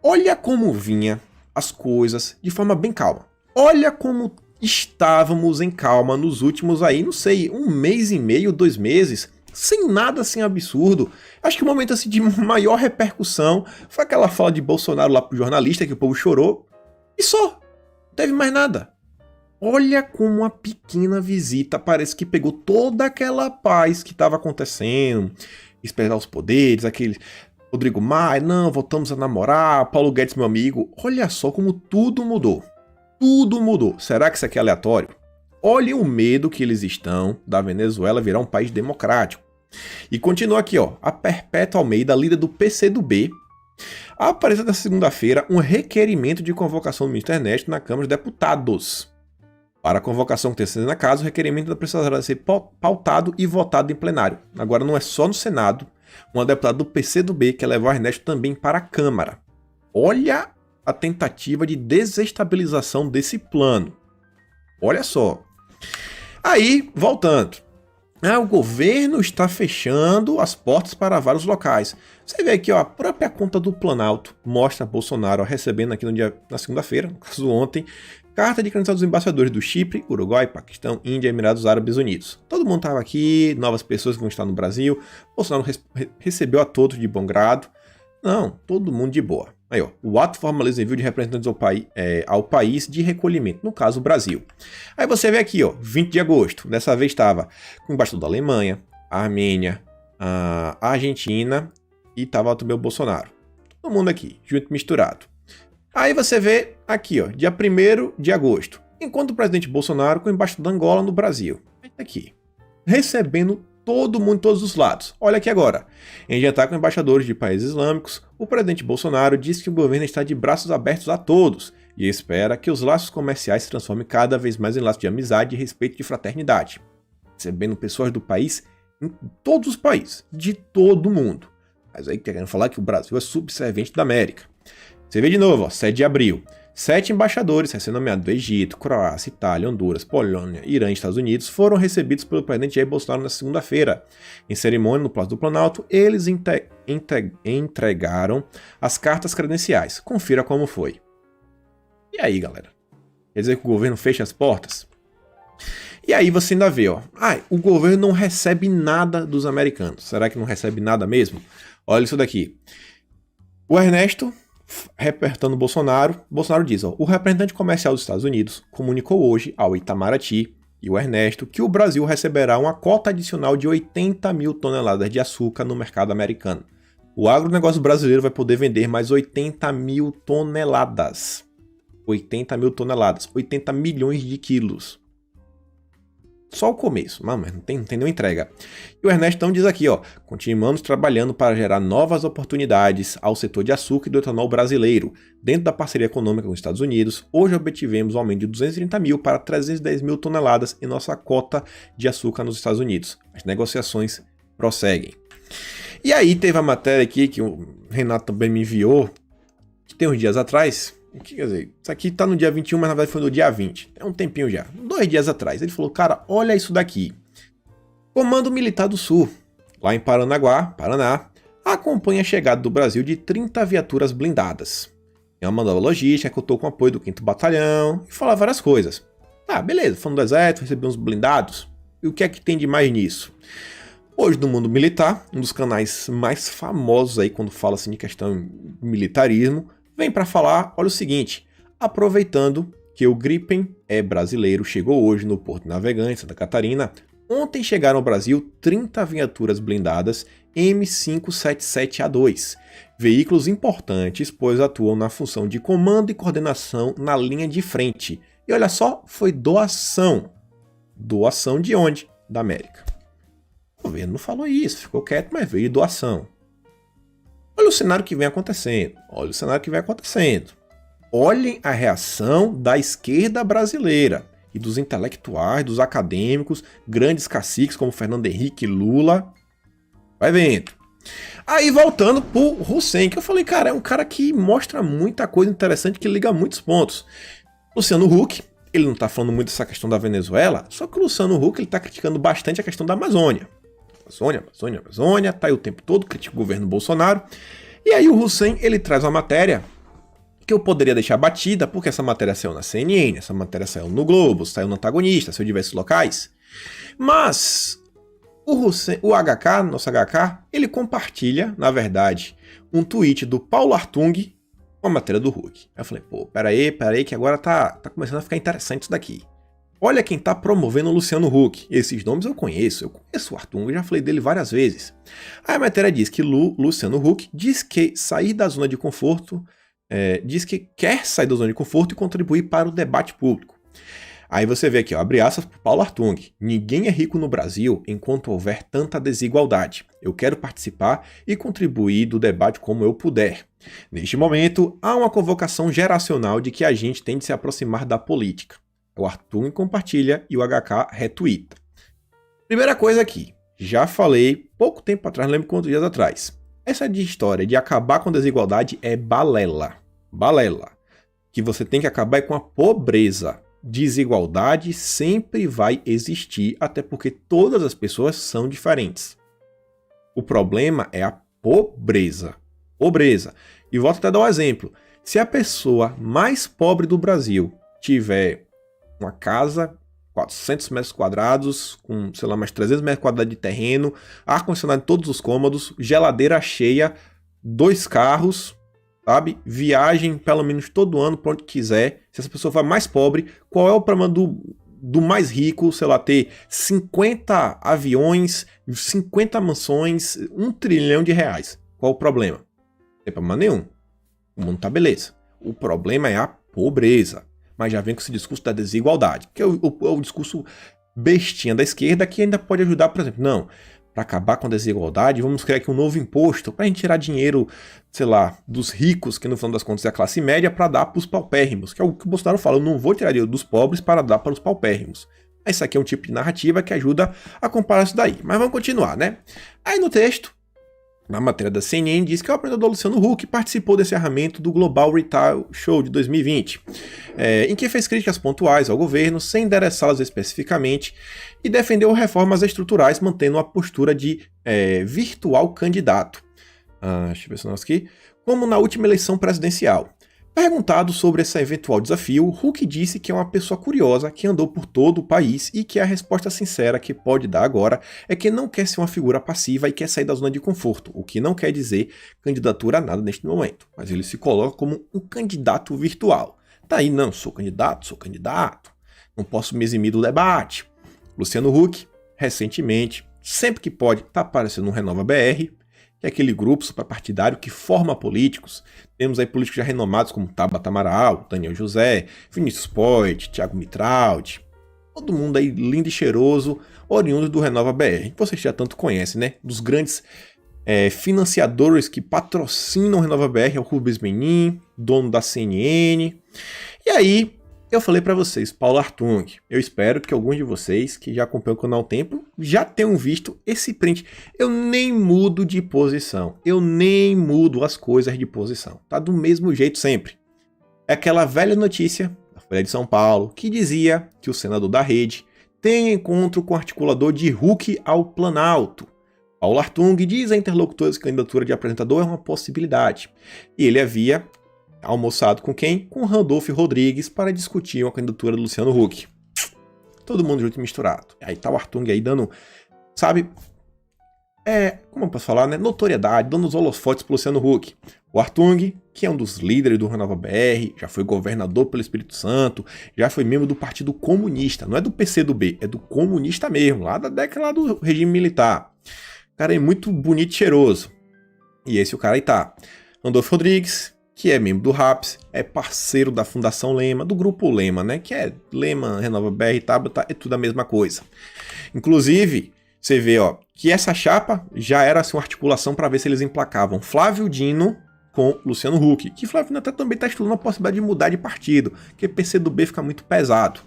olha como vinha as coisas de forma bem calma. Olha como estávamos em calma nos últimos aí, não sei, 1 mês e meio, 2 meses, sem nada assim absurdo. Acho que o momento assim de maior repercussão foi aquela fala de Bolsonaro lá pro jornalista, que o povo chorou, e só, não teve mais nada. Olha como uma pequena visita parece que pegou toda aquela paz que estava acontecendo, esperar os poderes, aquele Rodrigo Maia, não, voltamos a namorar, Paulo Guedes, meu amigo. Olha só como tudo mudou. Tudo mudou. Será que isso aqui é aleatório? Olhem o medo que eles estão da Venezuela virar um país democrático. E continua aqui, ó, a Perpétua Almeida, líder do PCdoB, apareceu na segunda-feira um requerimento de convocação do ministro Ernesto na Câmara dos Deputados. Para a convocação que tem sido na casa, o requerimento precisará ser pautado e votado em plenário. Agora não é só no Senado, uma deputada do PCdoB quer levar o Ernesto também para a Câmara. Olha a tentativa de desestabilização desse plano. Olha só. Aí, voltando. O governo está fechando as portas para vários locais. Você vê aqui, ó, a própria conta do Planalto mostra Bolsonaro recebendo aqui na segunda-feira, no caso ontem, carta de credencial dos embaixadores do Chipre, Uruguai, Paquistão, Índia e Emirados Árabes Unidos. Todo mundo estava aqui, novas pessoas que vão estar no Brasil. Bolsonaro recebeu a todos de bom grado. Não, todo mundo de boa. Aí, ó, o ato formaliza envio de representantes ao país de recolhimento, no caso o Brasil. Aí você vê aqui, ó, 20 de agosto, dessa vez estava com o embaixador da Alemanha, a Armênia, a Argentina e estava também o Bolsonaro. Todo mundo aqui, junto misturado. Aí você vê aqui, ó, dia 1º de agosto, enquanto o presidente Bolsonaro com o embaixador da Angola no Brasil. Aqui, recebendo todo mundo, todos os lados. Olha aqui agora. Em jantar com embaixadores de países islâmicos, o presidente Bolsonaro disse que o governo está de braços abertos a todos e espera que os laços comerciais se transformem cada vez mais em laços de amizade e respeito de fraternidade. Recebendo pessoas do país, em todos os países, de todo mundo. Mas aí querendo falar que o Brasil é subserviente da América. Você vê de novo, ó, 7 de abril. 7 embaixadores, recém-nomeados do Egito, Croácia, Itália, Honduras, Polônia, Irã e Estados Unidos, foram recebidos pelo presidente Jair Bolsonaro na segunda-feira. Em cerimônia no Palácio do Planalto, eles entregaram as cartas credenciais. Confira como foi. E aí, galera? Quer dizer que o governo fecha as portas? E aí você ainda vê, ó. O governo não recebe nada dos americanos. Será que não recebe nada mesmo? Olha isso daqui. O Ernesto, repertando Bolsonaro diz, ó, o representante comercial dos Estados Unidos comunicou hoje ao Itamaraty e o Ernesto que o Brasil receberá uma cota adicional de 80 mil toneladas de açúcar no mercado americano. O agronegócio brasileiro vai poder vender mais 80 mil toneladas. 80 mil toneladas, 80 milhões de quilos. Só o começo, mas não tem nenhuma entrega. E o Ernesto então diz aqui, ó, continuamos trabalhando para gerar novas oportunidades ao setor de açúcar e do etanol brasileiro. Dentro da parceria econômica com os Estados Unidos, hoje obtivemos um aumento de 230 mil para 310 mil toneladas em nossa cota de açúcar nos Estados Unidos. As negociações prosseguem. E aí teve a matéria aqui que o Renato também me enviou, que tem uns dias atrás, quer dizer, isso aqui tá no dia 21, mas na verdade foi no dia 20. É um tempinho já, 2 dias atrás. Ele falou, cara, olha isso daqui. Comando Militar do Sul, lá em Paranaguá, Paraná, acompanha a chegada do Brasil de 30 viaturas blindadas. É uma nova logística, contou com o apoio do 5º Batalhão e fala várias coisas. Tá, beleza, falando do exército, recebi uns blindados. E o que é que tem de mais nisso? Hoje no mundo militar, um dos canais mais famosos aí quando fala assim de questão de militarismo, vem para falar, olha o seguinte, aproveitando que o Gripen é brasileiro, chegou hoje no Porto de Navegante, Santa Catarina. Ontem chegaram ao Brasil 30 viaturas blindadas M577A2, veículos importantes, pois atuam na função de comando e coordenação na linha de frente. E olha só, foi doação. Doação de onde? Da América. O governo não falou isso, ficou quieto, mas veio de doação. Olha o cenário que vem acontecendo. Olha o cenário que vem acontecendo. Olhem a reação da esquerda brasileira e dos intelectuais, dos acadêmicos, grandes caciques como Fernando Henrique e Lula. Vai vendo. Aí voltando pro Hussein, que eu falei, cara, é um cara que mostra muita coisa interessante, que liga muitos pontos. Luciano Huck, ele não tá falando muito dessa questão da Venezuela, só que o Luciano Huck, ele tá criticando bastante a questão da Amazônia. Amazônia, tá aí o tempo todo, critica o governo Bolsonaro. E aí o Hussein, ele traz uma matéria que eu poderia deixar batida, porque essa matéria saiu na CNN, essa matéria saiu no Globo, saiu no Antagonista, saiu em diversos locais. Mas o Hussein, o HK, nosso HK, ele compartilha, na verdade, um tweet do Paulo Artung com a matéria do Huck. Aí eu falei, pô, peraí, que agora tá começando a ficar interessante isso daqui. Olha quem tá promovendo o Luciano Huck. Esses nomes eu conheço o Artung, eu já falei dele várias vezes. Aí a matéria diz que Luciano Huck diz que sair da zona de conforto, diz que quer sair da zona de conforto e contribuir para o debate público. Aí você vê aqui, ó, abre aspas para Paulo Artung. Ninguém é rico no Brasil enquanto houver tanta desigualdade. Eu quero participar e contribuir do debate como eu puder. Neste momento, há uma convocação geracional de que a gente tem de se aproximar da política. O Artung compartilha e o HK retweeta. Primeira coisa aqui, já falei pouco tempo atrás, não lembro quantos dias atrás. Essa história de acabar com a desigualdade é balela. Balela. Que você tem que acabar com a pobreza. Desigualdade sempre vai existir, até porque todas as pessoas são diferentes. O problema é a pobreza. Pobreza. E volto até a dar um exemplo. Se a pessoa mais pobre do Brasil tiver uma casa, 400 metros quadrados, com, sei lá, mais 300 metros quadrados de terreno, ar-condicionado em todos os cômodos, geladeira cheia, 2 carros, sabe? Viagem pelo menos todo ano para onde quiser. Se essa pessoa for mais pobre, qual é o problema do mais rico, sei lá, ter 50 aviões, 50 mansões, R$1 trilhão? Qual o problema? Não tem problema nenhum. O mundo tá beleza. O problema é a pobreza. Mas já vem com esse discurso da desigualdade, que é o discurso bestinha da esquerda, que ainda pode ajudar, por exemplo, não, para acabar com a desigualdade, vamos criar aqui um novo imposto para a gente tirar dinheiro, sei lá, dos ricos, que no final das contas é a classe média, para dar para os paupérrimos, que é o que o Bolsonaro fala, eu não vou tirar dinheiro dos pobres para dar para os paupérrimos. Isso aqui é um tipo de narrativa que ajuda a comparar isso daí, mas vamos continuar, né? Aí no texto, na matéria da CNN, diz que o apresentador Luciano Huck participou desse encerramento do Global Retail Show de 2020, em que fez críticas pontuais ao governo, sem endereçá-las especificamente, e defendeu reformas estruturais, mantendo a postura de virtual candidato. Deixa eu ver se nós aqui. Como na última eleição presidencial. Perguntado sobre esse eventual desafio, Huck disse que é uma pessoa curiosa que andou por todo o país e que a resposta sincera que pode dar agora é que não quer ser uma figura passiva e quer sair da zona de conforto, o que não quer dizer candidatura a nada neste momento, mas ele se coloca como um candidato virtual. Tá aí, não, sou candidato, não posso me eximir do debate. Luciano Huck, recentemente, sempre que pode, tá aparecendo no Renova BR, que é aquele grupo suprapartidário que forma políticos. Temos aí políticos já renomados como Tabata Amaral, Daniel José, Vinícius Poit, Thiago Mitraldi. Todo mundo aí lindo e cheiroso, oriundo do Renova BR. Vocês já tanto conhecem, né? Dos grandes financiadores que patrocinam o Renova BR é o Rubens Menin, dono da CNN. E aí, eu falei pra vocês, Paulo Artung, eu espero que alguns de vocês que já acompanham o canal há um tempo já tenham visto esse print. Eu nem mudo de posição, eu nem mudo as coisas de posição, tá do mesmo jeito sempre. É aquela velha notícia da Folha de São Paulo que dizia que o senador da Rede tem encontro com o articulador de Huck ao Planalto. Paulo Artung diz a interlocutores que a candidatura de apresentador é uma possibilidade. E ele havia almoçado com quem? Com Randolfo Rodrigues para discutir a candidatura do Luciano Huck. Todo mundo junto e misturado. Aí tá o Artung aí dando, sabe, como eu posso falar, né? Notoriedade, dando os holofotes pro Luciano Huck. O Artung, que é um dos líderes do Renova BR, já foi governador pelo Espírito Santo, já foi membro do Partido Comunista, não é do PCdoB, é do comunista mesmo, lá da década lá do regime militar. O cara é muito bonito e cheiroso. E esse o cara aí tá. Randolfo Rodrigues, que é membro do RAPS, é parceiro da Fundação Lema, do Grupo Lema, né? Que é Lema, Renova BR, Tabata, é tudo a mesma coisa. Inclusive, você vê, ó, que essa chapa já era assim, uma articulação para ver se eles emplacavam Flávio Dino com Luciano Huck, que Flávio Dino até também está estudando a possibilidade de mudar de partido, porque PCdoB fica muito pesado.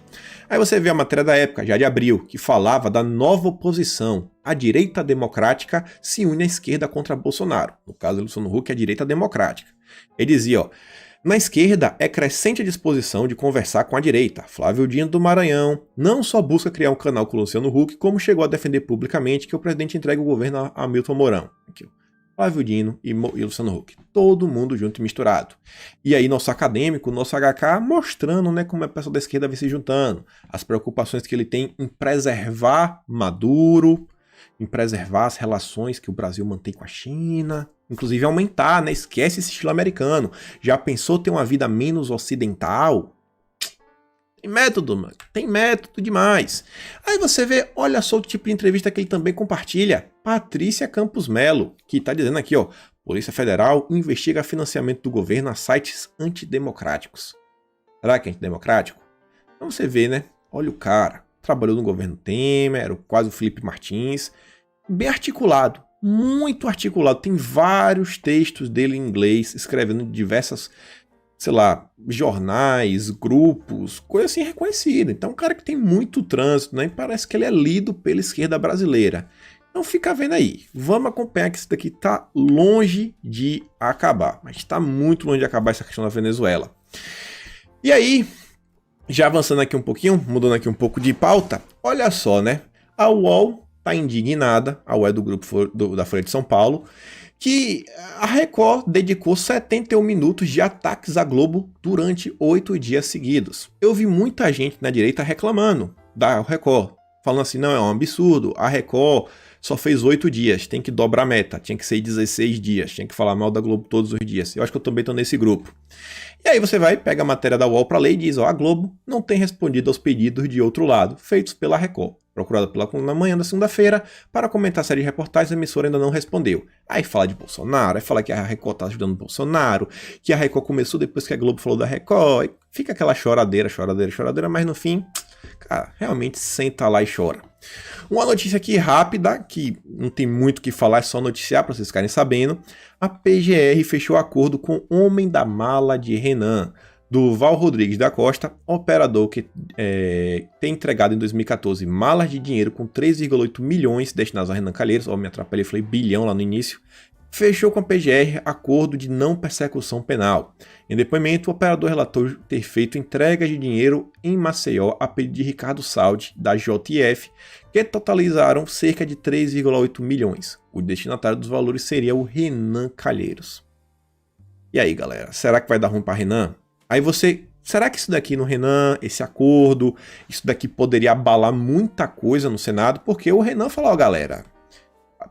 Aí você vê a matéria da época, já de abril, que falava da nova oposição. A direita democrática se une à esquerda contra Bolsonaro. No caso do Luciano Huck, a direita democrática. Ele dizia, ó, na esquerda é crescente a disposição de conversar com a direita. Flávio Dino do Maranhão não só busca criar um canal com o Luciano Huck, como chegou a defender publicamente que o presidente entregue o governo a Hamilton Mourão. Aqui, ó. Flávio Dino e Luciano Huck. Todo mundo junto e misturado. E aí nosso acadêmico, nosso HK, mostrando, né, como a pessoa da esquerda vem se juntando. As preocupações que ele tem em preservar Maduro, em preservar as relações que o Brasil mantém com a China, inclusive aumentar, né? Esquece esse estilo americano. Já pensou ter uma vida menos ocidental? Tem método, mano. Tem método demais. Aí você vê, olha só o tipo de entrevista que ele também compartilha. Patrícia Campos Melo, que tá dizendo aqui, ó, Polícia Federal investiga financiamento do governo a sites antidemocráticos. Será que é antidemocrático? Então você vê, né? Olha o cara. Trabalhou no governo Temer, era quase o Felipe Martins. Bem articulado. Muito articulado. Tem vários textos dele em inglês, escrevendo em diversas, sei lá, jornais, grupos, coisa assim reconhecida. Então, um cara que tem muito trânsito, né? E parece que ele é lido pela esquerda brasileira. Então, fica vendo aí. Vamos acompanhar que isso daqui tá longe de acabar. Mas tá muito longe de acabar essa questão da Venezuela. E aí, já avançando aqui um pouquinho, mudando aqui um pouco de pauta, olha só, né? A UOL tá indignada, a UOL é do grupo da Folha de São Paulo, que a Record dedicou 71 minutos de ataques à Globo durante 8 dias seguidos. Eu vi muita gente na direita reclamando da Record, falando assim, não, é um absurdo, a Record só fez 8 dias, tem que dobrar a meta, tinha que ser 16 dias, tinha que falar mal da Globo todos os dias. Eu acho que eu também tô nesse grupo. E aí você vai, pega a matéria da UOL para ler e diz, ó, a Globo não tem respondido aos pedidos de outro lado, feitos pela Record. Procurada na manhã da segunda-feira para comentar a série de reportagens, a emissora ainda não respondeu. Aí fala de Bolsonaro, aí fala que a Record tá ajudando o Bolsonaro, que a Record começou depois que a Globo falou da Record, e fica aquela choradeira, mas no fim, cara, realmente senta lá e chora. Uma notícia aqui rápida, que não tem muito o que falar, é só noticiar para vocês ficarem sabendo. A PGR fechou acordo com o Homem da Mala de Renan, do Val Rodrigues da Costa, operador que tem entregado em 2014 malas de dinheiro com 3,8 milhões destinados a Renan Calheiros. Me atrapalhei, falei bilhão lá no início. Fechou com a PGR acordo de não persecução penal. Em depoimento, o operador relatou ter feito entregas de dinheiro em Maceió a pedido de Ricardo Saldi, da JF, que totalizaram cerca de 3,8 milhões. O destinatário dos valores seria o Renan Calheiros. E aí, galera, será que vai dar ruim para Renan? Aí você, será que isso daqui no Renan, esse acordo, isso daqui poderia abalar muita coisa no Senado? Porque o Renan falou, ó, galera,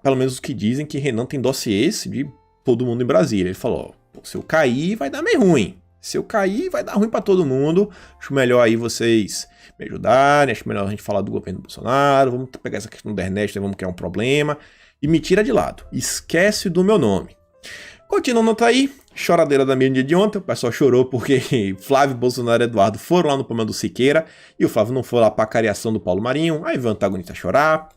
pelo menos os que dizem que Renan tem dossiês de todo mundo em Brasília. Ele falou, ó, se eu cair vai dar meio ruim. Se eu cair vai dar ruim para todo mundo. Acho melhor aí vocês me ajudarem, acho melhor a gente falar do governo Bolsonaro, vamos pegar essa questão da internet, vamos criar um problema. E me tira de lado, esquece do meu nome. Continuando tá aí, choradeira da mídia de ontem, o pessoal chorou porque Flávio, Bolsonaro e Eduardo foram lá no programa do Siqueira, e o Flávio não foi lá pra cariação do Paulo Marinho, aí veio o antagonista chorar,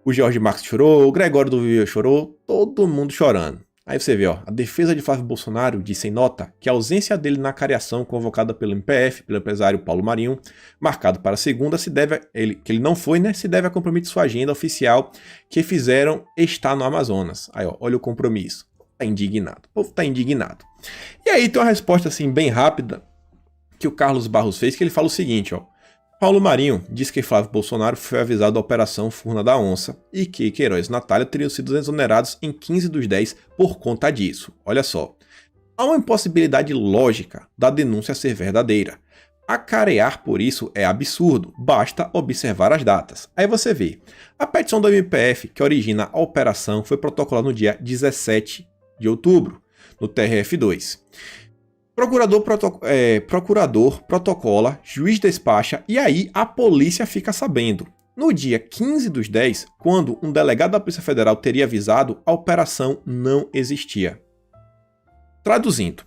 o Jorge Marques chorou, o Gregório do Vivier chorou, todo mundo chorando. Aí você vê, ó, a defesa de Flávio Bolsonaro disse em nota que a ausência dele na cariação convocada pelo MPF, pelo empresário Paulo Marinho, marcado para segunda, que ele não foi, né, se deve a compromisso de sua agenda oficial que fizeram estar no Amazonas. Aí, ó, olha o compromisso. Tá indignado. O povo tá indignado. E aí tem uma resposta assim bem rápida que o Carlos Barros fez, que ele fala o seguinte, ó. Paulo Marinho diz que Flávio Bolsonaro foi avisado da Operação Furna da Onça e que Queiroz e Natália teriam sido exonerados em 15/10 por conta disso. Olha só. Há uma impossibilidade lógica da denúncia ser verdadeira. Acarear por isso é absurdo, basta observar as datas. Aí você vê, a petição do MPF que origina a operação foi protocolada no dia 17 de outubro, no TRF2. Procurador protocola, juiz despacha e aí a polícia fica sabendo. No dia 15/10, quando um delegado da Polícia Federal teria avisado, a operação não existia. Traduzindo,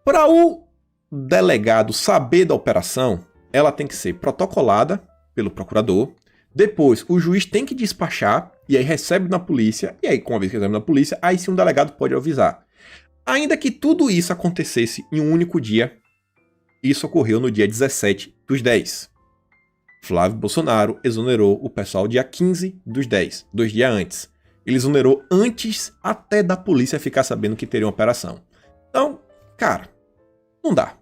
para o delegado saber da operação, ela tem que ser protocolada pelo procurador, depois o juiz tem que despachar e aí recebe na polícia, e aí com a vez que recebe na polícia, aí sim um delegado pode avisar. Ainda que tudo isso acontecesse em um único dia, isso ocorreu no dia 17/10. Flávio Bolsonaro exonerou o pessoal dia 15/10, 2 dias antes. Ele exonerou antes até da polícia ficar sabendo que teria uma operação. Então, cara, não dá.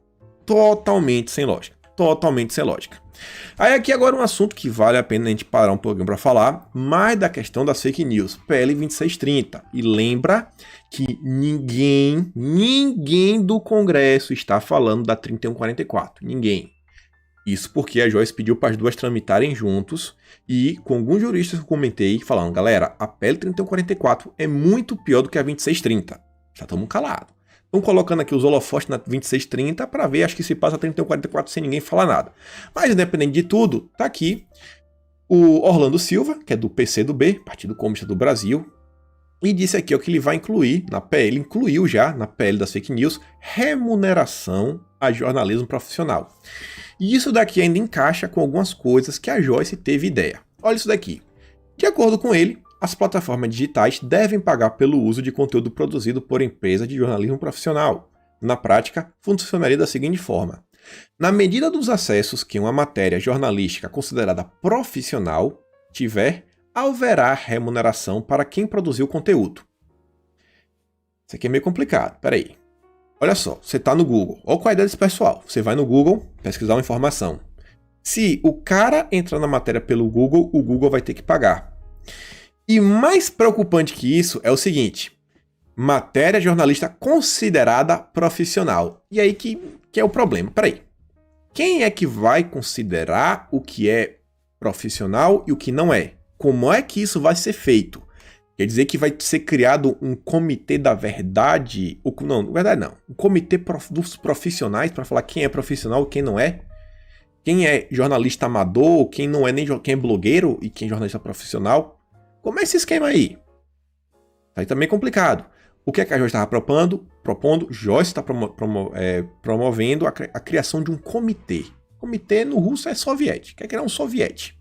Totalmente sem lógica. Totalmente sem lógica. Aí aqui agora um assunto que vale a pena a gente parar um pouquinho para falar, mais da questão das fake news, PL 2630. E lembra que ninguém do Congresso está falando da 3144. Ninguém. Isso porque a Joyce pediu para as duas tramitarem juntos e com alguns juristas que eu comentei falando, galera, a PL 3144 é muito pior do que a 2630. Já estamos calados. Estão colocando aqui os holofotes na 2630 para ver, acho que se passa 3144 sem ninguém falar nada. Mas independente de tudo, tá aqui o Orlando Silva, que é do PCdoB, Partido Comunista do Brasil, e disse aqui ó, que ele vai incluir na PL, incluiu já na PL das fake news, remuneração a jornalismo profissional. E isso daqui ainda encaixa com algumas coisas que a Joyce teve ideia. Olha isso daqui. De acordo com ele, as plataformas digitais devem pagar pelo uso de conteúdo produzido por empresas de jornalismo profissional. Na prática, funcionaria da seguinte forma. Na medida dos acessos que uma matéria jornalística considerada profissional tiver, haverá remuneração para quem produziu o conteúdo. Isso aqui é meio complicado, peraí. Olha só, você está no Google, olha qual é a ideia desse pessoal. Você vai no Google pesquisar uma informação. Se o cara entrar na matéria pelo Google, o Google vai ter que pagar. E mais preocupante que isso é o seguinte, matéria jornalista considerada profissional. E aí que é o problema. Peraí, quem é que vai considerar o que é profissional e o que não é? Como é que isso vai ser feito? Quer dizer que vai ser criado um comitê da verdade? Não, na verdade não. Um comitê dos profissionais para falar quem é profissional e quem não é? Quem é jornalista amador, quem não é nem quem é blogueiro e quem é jornalista profissional? Como é esse esquema aí? Aí também é complicado. O que é que a Joyce estava propondo? Joyce está promovendo a criação de um comitê. Comitê no russo é soviete. Quer criar um soviete.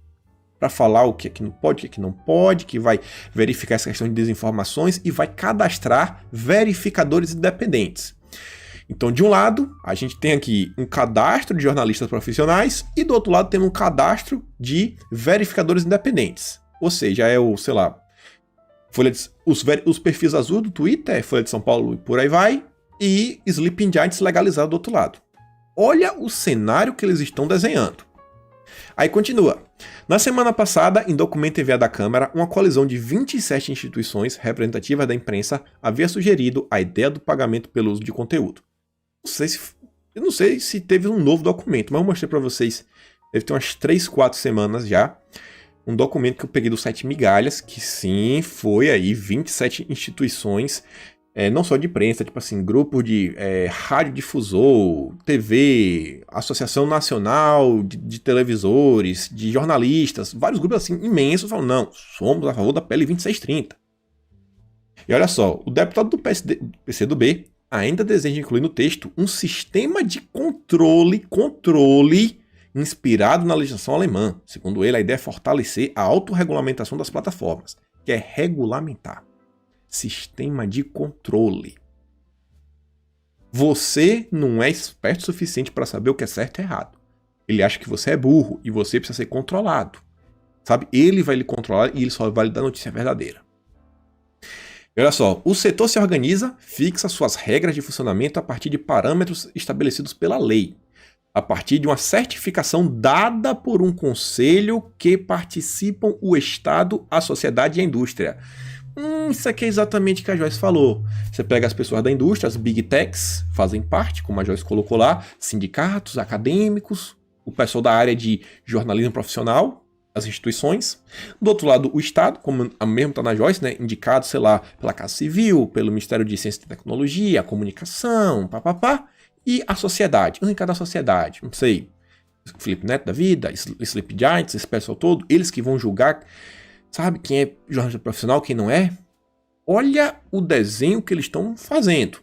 Para falar o que é que não pode, o que é que não pode, que vai verificar essa questão de desinformações e vai cadastrar verificadores independentes. Então, de um lado, a gente tem aqui um cadastro de jornalistas profissionais e do outro lado tem um cadastro de verificadores independentes. Ou seja, é o, sei lá, os perfis azul do Twitter, Folha de São Paulo e por aí vai, e Sleeping Giants legalizado do outro lado. Olha o cenário que eles estão desenhando. Aí continua. Na semana passada, em documento enviado à Câmara, uma coalizão de 27 instituições representativas da imprensa havia sugerido a ideia do pagamento pelo uso de conteúdo. Eu não sei se teve um novo documento, mas eu mostrei para vocês, deve ter umas 3, 4 semanas já, um documento que eu peguei do site Migalhas, que sim, foi aí 27 instituições, não só de imprensa, tipo assim, grupo de radiodifusor, TV, Associação Nacional de Televisores, de jornalistas, vários grupos assim imensos falam, não, somos a favor da PL 2630. E olha só, o deputado do PCdoB ainda deseja incluir no texto um sistema de controle inspirado na legislação alemã. Segundo ele, a ideia é fortalecer a autorregulamentação das plataformas, que é regulamentar. Sistema de controle. Você não é esperto o suficiente para saber o que é certo e errado. Ele acha que você é burro e você precisa ser controlado. Sabe? Ele vai lhe controlar e ele só vai lhe dar notícia verdadeira. E olha só, o setor se organiza, fixa suas regras de funcionamento a partir de parâmetros estabelecidos pela lei. a partir de uma certificação dada por um conselho que participam o Estado, a sociedade e a indústria. Isso aqui é exatamente o que a Joyce falou. Você pega as pessoas da indústria, as big techs, fazem parte, como a Joyce colocou lá, sindicatos, acadêmicos, o pessoal da área de jornalismo profissional, as instituições. Do outro lado, o Estado, como a mesmo está na Joyce, né, indicado, sei lá, pela Casa Civil, pelo Ministério de Ciência e Tecnologia, a comunicação, papapá, e a sociedade, cada sociedade, não sei, Felipe Neto da vida, Sleep Giants, esse pessoal todo, eles que vão julgar, sabe, quem é jornalista profissional, quem não é. Olha o desenho que eles estão fazendo.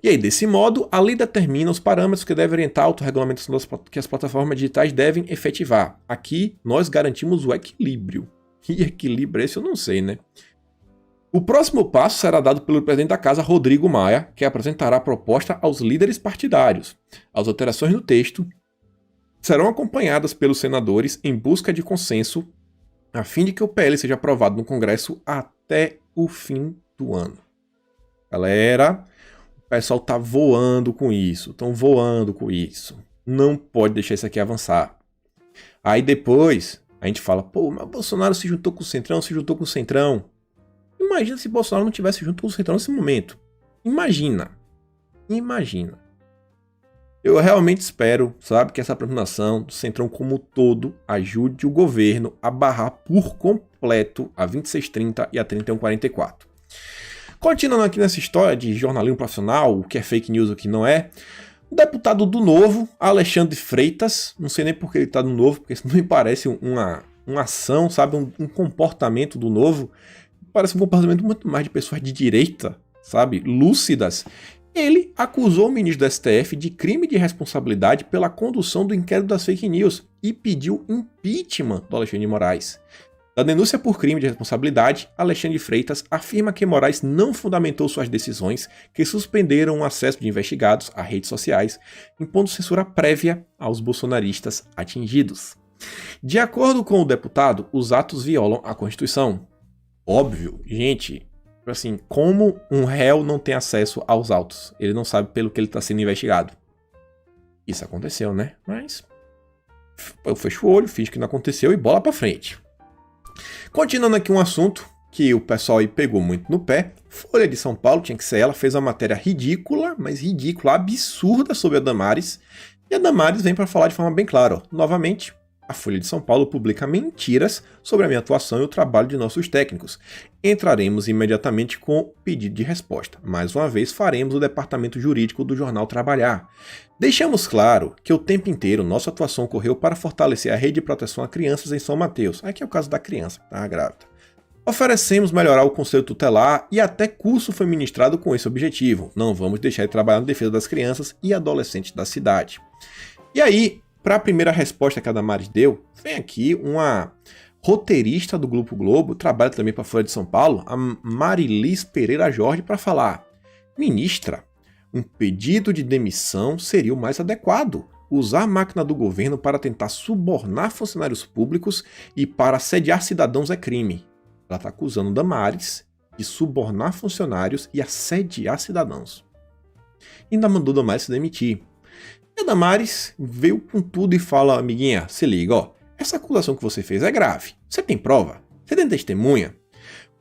E aí, desse modo, a lei determina os parâmetros que devem orientar a autorregulamentação que as plataformas digitais devem efetivar. Aqui, nós garantimos o equilíbrio. Que equilíbrio é esse? Eu não sei, né? O próximo passo será dado pelo presidente da Casa, Rodrigo Maia, que apresentará a proposta aos líderes partidários. As alterações no texto serão acompanhadas pelos senadores em busca de consenso, a fim de que o PL seja aprovado no Congresso até o fim do ano. Galera, o pessoal tá voando com isso, estão voando com isso. Não pode deixar isso aqui avançar. Aí depois, a gente fala, pô, mas Bolsonaro se juntou com o Centrão, Imagina se Bolsonaro não tivesse junto com o Centrão nesse momento. Imagina. Eu realmente espero, sabe, que essa aproximação do Centrão como todo ajude o governo a barrar por completo a 2630 e a 3144. Continuando aqui nessa história de jornalismo profissional, o que é fake news e o que não é, o deputado do Novo, Alexandre Freitas, não sei nem por que ele está no Novo, porque isso não me parece uma ação, sabe, um comportamento do Novo, parece um comportamento muito mais de pessoas de direita, sabe, lúcidas. Ele acusou o ministro do STF de crime de responsabilidade pela condução do inquérito das fake news e pediu impeachment do Alexandre de Moraes. Da denúncia por crime de responsabilidade, Alexandre Freitas afirma que Moraes não fundamentou suas decisões que suspenderam o acesso de investigados a redes sociais, impondo censura prévia aos bolsonaristas atingidos. De acordo com o deputado, os atos violam a Constituição. Óbvio, gente, assim, como um réu não tem acesso aos autos? Ele não sabe pelo que ele está sendo investigado. Isso aconteceu, né? Mas eu fecho o olho, finge que não aconteceu e bola pra frente. Continuando aqui um assunto que o pessoal aí pegou muito no pé, Folha de São Paulo, tinha que ser ela, fez uma matéria ridícula, mas ridícula, absurda sobre a Damares, e a Damares vem para falar de forma bem clara, ó. Novamente, a Folha de São Paulo publica mentiras sobre a minha atuação e o trabalho de nossos técnicos. Entraremos imediatamente com pedido de resposta. Mais uma vez, faremos o departamento jurídico do jornal trabalhar. Deixamos claro que o tempo inteiro nossa atuação ocorreu para fortalecer a rede de proteção a crianças em São Mateus. Aqui é o caso da criança, tá grávida. Oferecemos melhorar o conselho tutelar e até curso foi ministrado com esse objetivo. Não vamos deixar de trabalhar na defesa das crianças e adolescentes da cidade. E aí, para a primeira resposta que a Damares deu, vem aqui uma roteirista do Grupo Globo, trabalha também para a Folha de São Paulo, a Marilis Pereira Jorge, para falar: ministra, um pedido de demissão seria o mais adequado. Usar a máquina do governo para tentar subornar funcionários públicos e para assediar cidadãos é crime. Ela está acusando Damares de subornar funcionários e assediar cidadãos. E ainda mandou Damares se demitir. E a Damares veio com tudo e fala: amiguinha, se liga, ó, essa acusação que você fez é grave. Você tem prova? Você tem testemunha?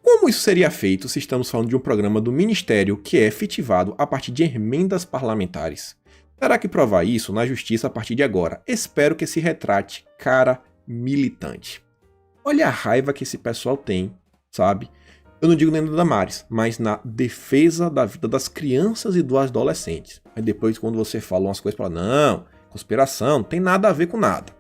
Como isso seria feito se estamos falando de um programa do Ministério que é efetivado a partir de emendas parlamentares? Terá que provar isso na justiça a partir de agora. Espero que se retrate, cara militante. Olha a raiva que esse pessoal tem, sabe? Eu não digo nem da Damares, mas na defesa da vida das crianças e dos adolescentes. Aí depois, quando você fala umas coisas, fala: não, conspiração, não tem nada a ver com nada.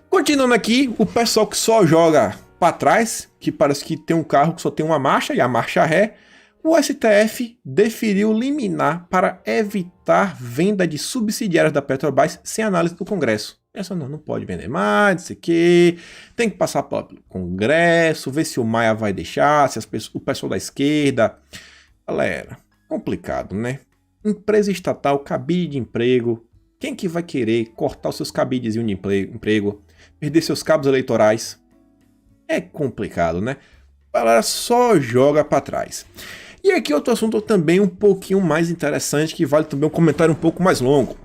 Continuando aqui, o pessoal que só joga para trás, que parece que tem um carro que só tem uma marcha e a marcha ré, o STF deferiu liminar para evitar venda de subsidiárias da Petrobras sem análise do Congresso. Essa não pode vender mais, não sei o quê, tem que passar pelo Congresso, ver se o Maia vai deixar, se o pessoal da esquerda. Galera, complicado, né? Empresa estatal, cabide de emprego, quem que vai querer cortar os seus cabidezinhos de emprego, perder seus cabos eleitorais? É complicado, né? A galera só joga para trás. E aqui outro assunto também um pouquinho mais interessante, que vale também um comentário um pouco mais longo.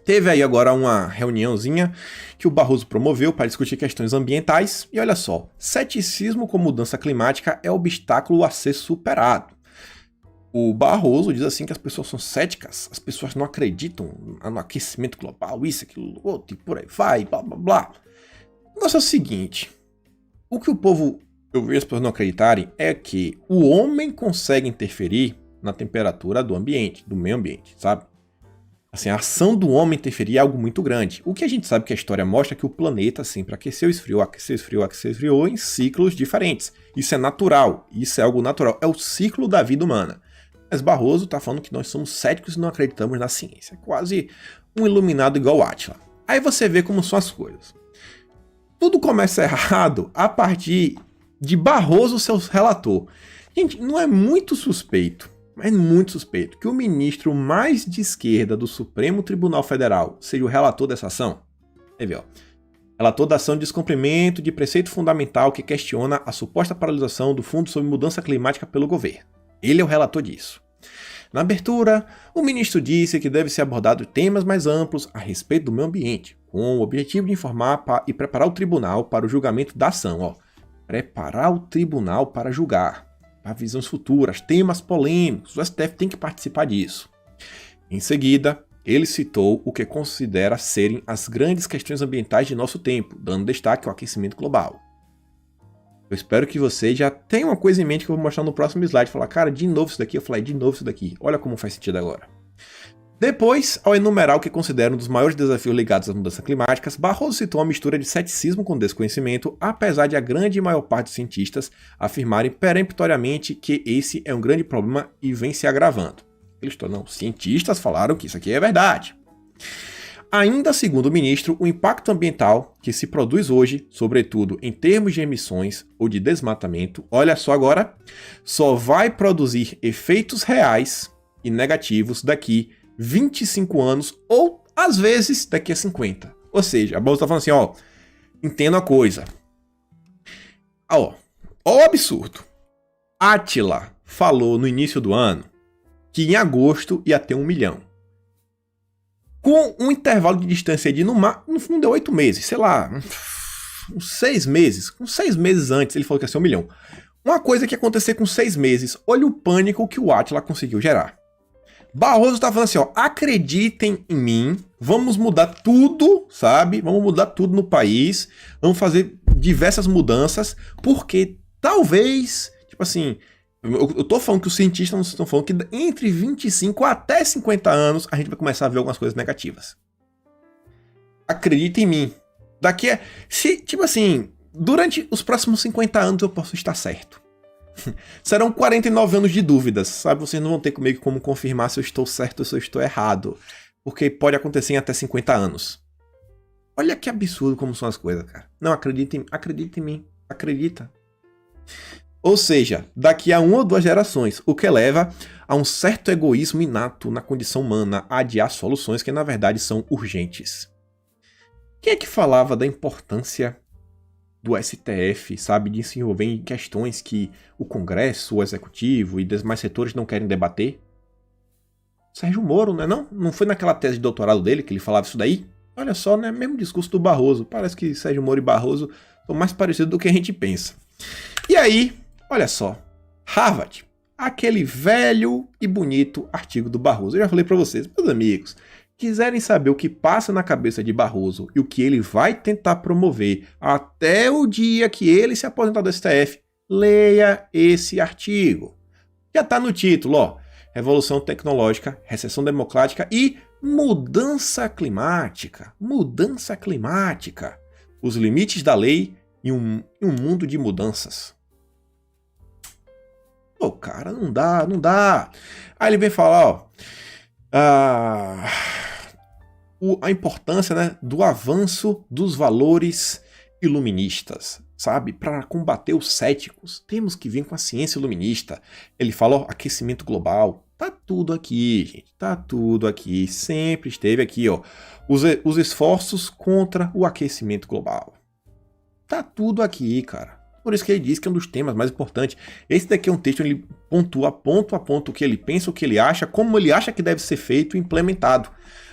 Teve aí agora uma reuniãozinha que o Barroso promoveu para discutir questões ambientais e olha só, ceticismo com mudança climática é obstáculo a ser superado. O Barroso diz assim que as pessoas são céticas, as pessoas não acreditam no aquecimento global, isso, aquilo, outro, e por aí vai, blá blá blá. O negócio é o seguinte, o que o povo, eu vejo as pessoas não acreditarem, é que o homem consegue interferir na temperatura do ambiente, do meio ambiente, sabe? Assim, a ação do homem interferir é algo muito grande. O que a gente sabe que a história mostra é que o planeta sempre aqueceu, esfriou, aqueceu, esfriou, aqueceu, esfriou em ciclos diferentes. Isso é natural, isso é algo natural, é o ciclo da vida humana. Mas Barroso está falando que nós somos céticos e não acreditamos na ciência. É quase um iluminado igual Átila. Aí você vê como são as coisas. Tudo começa errado a partir de Barroso, seu relator. Gente, não é muito suspeito, mas muito suspeito, que o ministro mais de esquerda do Supremo Tribunal Federal seja o relator dessa ação? Aí vê, ó. Relator da ação de descumprimento de preceito fundamental que questiona a suposta paralisação do Fundo sobre Mudança Climática pelo governo. Ele é o relator disso. Na abertura, o ministro disse que deve ser abordado temas mais amplos a respeito do meio ambiente, com o objetivo de informar e preparar o tribunal para o julgamento da ação. Ó. Preparar o tribunal para julgar, para visões futuras, temas polêmicos, o STF tem que participar disso. Em seguida, ele citou o que considera serem as grandes questões ambientais de nosso tempo, dando destaque ao aquecimento global. Eu espero que você já tenha uma coisa em mente que eu vou mostrar no próximo slide. Falar, cara, de novo isso daqui. Eu falei, de novo isso daqui. Olha como faz sentido agora. Depois, ao enumerar o que considera um dos maiores desafios ligados às mudanças climáticas, Barroso citou uma mistura de ceticismo com desconhecimento, apesar de a grande maior parte dos cientistas afirmarem peremptoriamente que esse é um grande problema e vem se agravando. Cientistas falaram que isso aqui é verdade. Ainda segundo o ministro, o impacto ambiental que se produz hoje, sobretudo em termos de emissões ou de desmatamento, olha só agora, só vai produzir efeitos reais e negativos daqui 25 anos ou, às vezes, daqui a 50. Ou seja, a Bolsa está falando assim, ó, entenda a coisa. Ó o absurdo. Átila falou no início do ano que em agosto ia ter 1 milhão. Com um intervalo de distância de, no fundo, deu 8 meses, sei lá, uns 6 meses. Com 6 meses antes, ele falou que ia ser 1 milhão. Uma coisa que ia acontecer com 6 meses, olha o pânico que o Átila conseguiu gerar. Barroso tá falando assim, ó, acreditem em mim, vamos mudar tudo, sabe? Vamos mudar tudo no país, vamos fazer diversas mudanças, porque talvez, tipo assim, eu tô falando que os cientistas não estão falando que entre 25 até 50 anos a gente vai começar a ver algumas coisas negativas. Acredita em mim. Daqui a... tipo assim, durante os próximos 50 anos eu posso estar certo. Serão 49 anos de dúvidas, sabe? Vocês não vão ter comigo como confirmar se eu estou certo ou se eu estou errado. Porque pode acontecer em até 50 anos. Olha que absurdo como são as coisas, cara. Não, acredita em mim. Acredita. Ou seja, daqui a 1 ou 2 gerações, o que leva a um certo egoísmo inato na condição humana a adiar soluções que na verdade são urgentes. Quem é que falava da importância do STF, sabe, de se envolver em questões que o Congresso, o Executivo e demais setores não querem debater? Sérgio Moro, né? Não foi naquela tese de doutorado dele que ele falava isso daí? Olha só, né? Mesmo discurso do Barroso. Parece que Sérgio Moro e Barroso são mais parecidos do que a gente pensa. E aí, olha só, Harvard, aquele velho e bonito artigo do Barroso. Eu já falei para vocês, meus amigos, quiserem saber o que passa na cabeça de Barroso e o que ele vai tentar promover até o dia que ele se aposentar do STF, leia esse artigo. Já está no título, ó, Revolução Tecnológica, Recessão Democrática e Mudança Climática. Mudança Climática. Os limites da lei em um mundo de mudanças. Pô, cara, não dá. Aí ele vem falar, ó, a importância, né, do avanço dos valores iluministas, sabe? Para combater os céticos, temos que vir com a ciência iluminista. Ele fala, ó, aquecimento global. Tá tudo aqui, gente. Tá tudo aqui. Sempre esteve aqui, ó. Os esforços contra o aquecimento global. Tá tudo aqui, cara. Por isso que ele diz que é um dos temas mais importantes. Esse daqui é um texto onde ele pontua ponto a ponto o que ele pensa, o que ele acha, como ele acha que deve ser feito e implementado.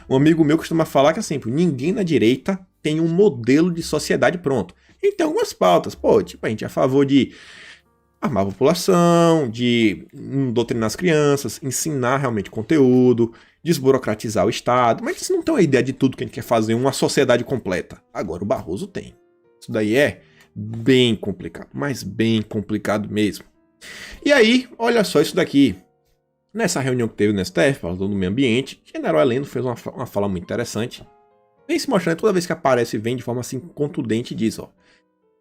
Um amigo meu costuma falar que assim, ninguém na direita tem um modelo de sociedade pronto. A gente tem algumas pautas, pô, tipo, a gente é a favor de armar a população, de doutrinar as crianças, ensinar realmente conteúdo, desburocratizar o Estado, mas isso não tem uma ideia de tudo que a gente quer fazer, uma sociedade completa. Agora o Barroso tem. Isso daí é bem complicado, mas bem complicado mesmo. E aí, olha só isso daqui. Nessa reunião que teve no STF, falando do meio ambiente, o general Heleno fez uma fala muito interessante. Vem se mostrando, toda vez que aparece, vem de forma assim contundente e diz, ó,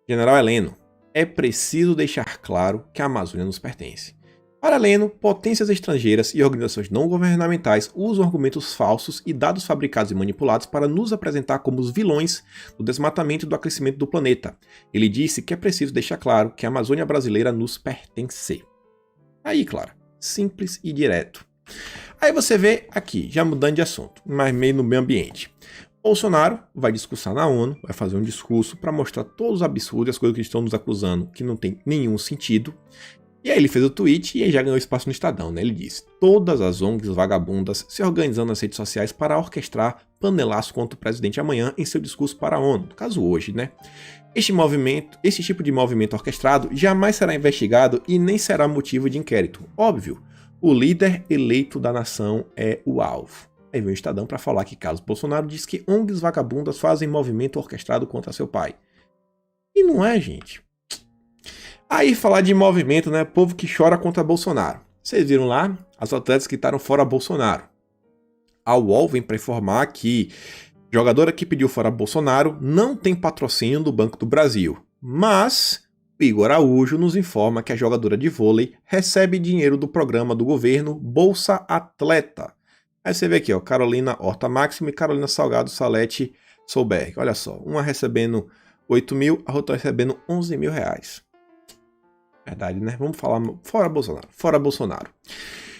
General Heleno, é preciso deixar claro que a Amazônia nos pertence. Para Heleno, potências estrangeiras e organizações não governamentais usam argumentos falsos e dados fabricados e manipulados para nos apresentar como os vilões do desmatamento e do aquecimento do planeta. Ele disse que é preciso deixar claro que a Amazônia brasileira nos pertence. Aí, claro, simples e direto. Aí você vê aqui, já mudando de assunto, mas meio no meio ambiente. Bolsonaro vai discursar na ONU, vai fazer um discurso para mostrar todos os absurdos e as coisas que estão nos acusando que não tem nenhum sentido. E aí ele fez o tweet e aí já ganhou espaço no Estadão, né? Ele disse, todas as ONGs vagabundas se organizando nas redes sociais para orquestrar panelaço contra o presidente amanhã em seu discurso para a ONU, no caso hoje, né? Este tipo de movimento orquestrado jamais será investigado e nem será motivo de inquérito. Óbvio, o líder eleito da nação é o alvo. Aí vem o Estadão para falar que Carlos Bolsonaro diz que ONGs vagabundas fazem movimento orquestrado contra seu pai. E não é, gente. Aí falar de movimento, né? Povo que chora contra Bolsonaro. Vocês viram lá as atletas que estaram fora Bolsonaro. A UOL vem para informar que jogadora que pediu fora Bolsonaro não tem patrocínio do Banco do Brasil. Mas o Igor Araújo nos informa que a jogadora de vôlei recebe dinheiro do programa do governo Bolsa Atleta. Aí você vê aqui, ó, Carolina Horta Máximo e Carolina Salgado Salete Solberg. Olha só, uma recebendo 8 mil, a outra recebendo 11 mil reais. Verdade, né? Vamos falar fora Bolsonaro, fora Bolsonaro.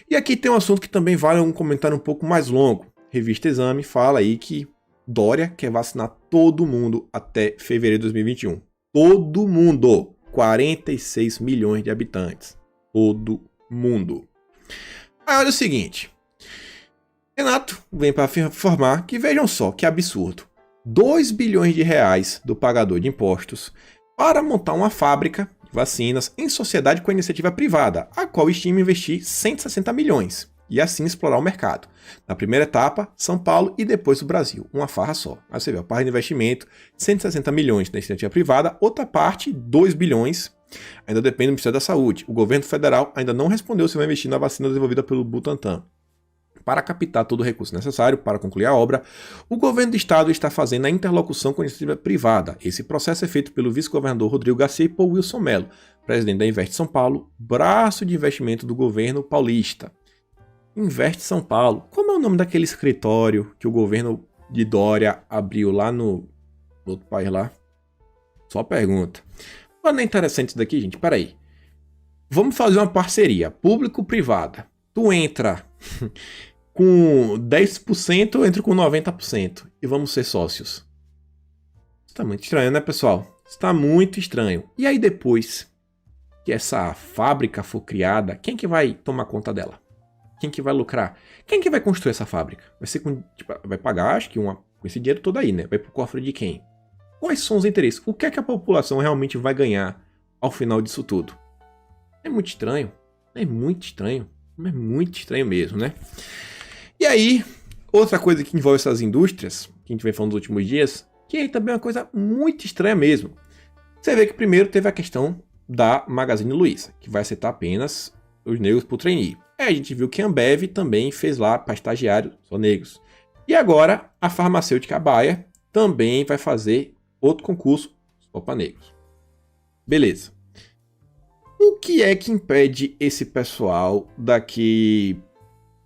E aqui tem um assunto que também vale um comentário um pouco mais longo. Revista Exame fala aí que Dória quer vacinar todo mundo até fevereiro de 2021. Todo mundo! 46 milhões de habitantes. Todo mundo. Aí olha o seguinte. Renato vem para informar que vejam só que absurdo. 2 bilhões de reais do pagador de impostos para montar uma fábrica de vacinas em sociedade com iniciativa privada, a qual estima investir 160 milhões e assim explorar o mercado. Na primeira etapa, São Paulo e depois o Brasil. Uma farra só. Aí você vê, a parte de investimento, 160 milhões na iniciativa privada, outra parte, 2 bilhões, ainda depende do Ministério da Saúde. O governo federal ainda não respondeu se vai investir na vacina desenvolvida pelo Butantan. Para captar todo o recurso necessário para concluir a obra, o governo do estado está fazendo a interlocução com a iniciativa privada. Esse processo é feito pelo vice-governador Rodrigo Garcia e por Wilson Mello, presidente da Invest São Paulo, braço de investimento do governo paulista. Invest São Paulo. Como é o nome daquele escritório que o governo de Dória abriu lá no outro país lá? Só pergunta. Mas não é interessante isso daqui, gente? Peraí. Vamos fazer uma parceria público-privada. Tu entra com 10%, eu entro com 90% e vamos ser sócios. Isso tá muito estranho, né, pessoal? Isso tá muito estranho. E aí depois que essa fábrica for criada, quem que vai tomar conta dela? Quem que vai lucrar? Quem que vai construir essa fábrica? Vai ser vai pagar, acho que com esse dinheiro todo aí, né? Vai pro cofre de quem? Quais são os interesses? O que é que a população realmente vai ganhar ao final disso tudo? É muito estranho. É muito estranho. É muito estranho mesmo, né? E aí, outra coisa que envolve essas indústrias, que a gente vem falando nos últimos dias, que é também uma coisa muito estranha mesmo. Você vê que primeiro teve a questão da Magazine Luiza, que vai aceitar apenas os negros por trainee. Aí a gente viu que a Ambev também fez lá para estagiários só negros. E agora a farmacêutica Bayer também vai fazer outro concurso só para negros. Beleza. O que é que impede esse pessoal daqui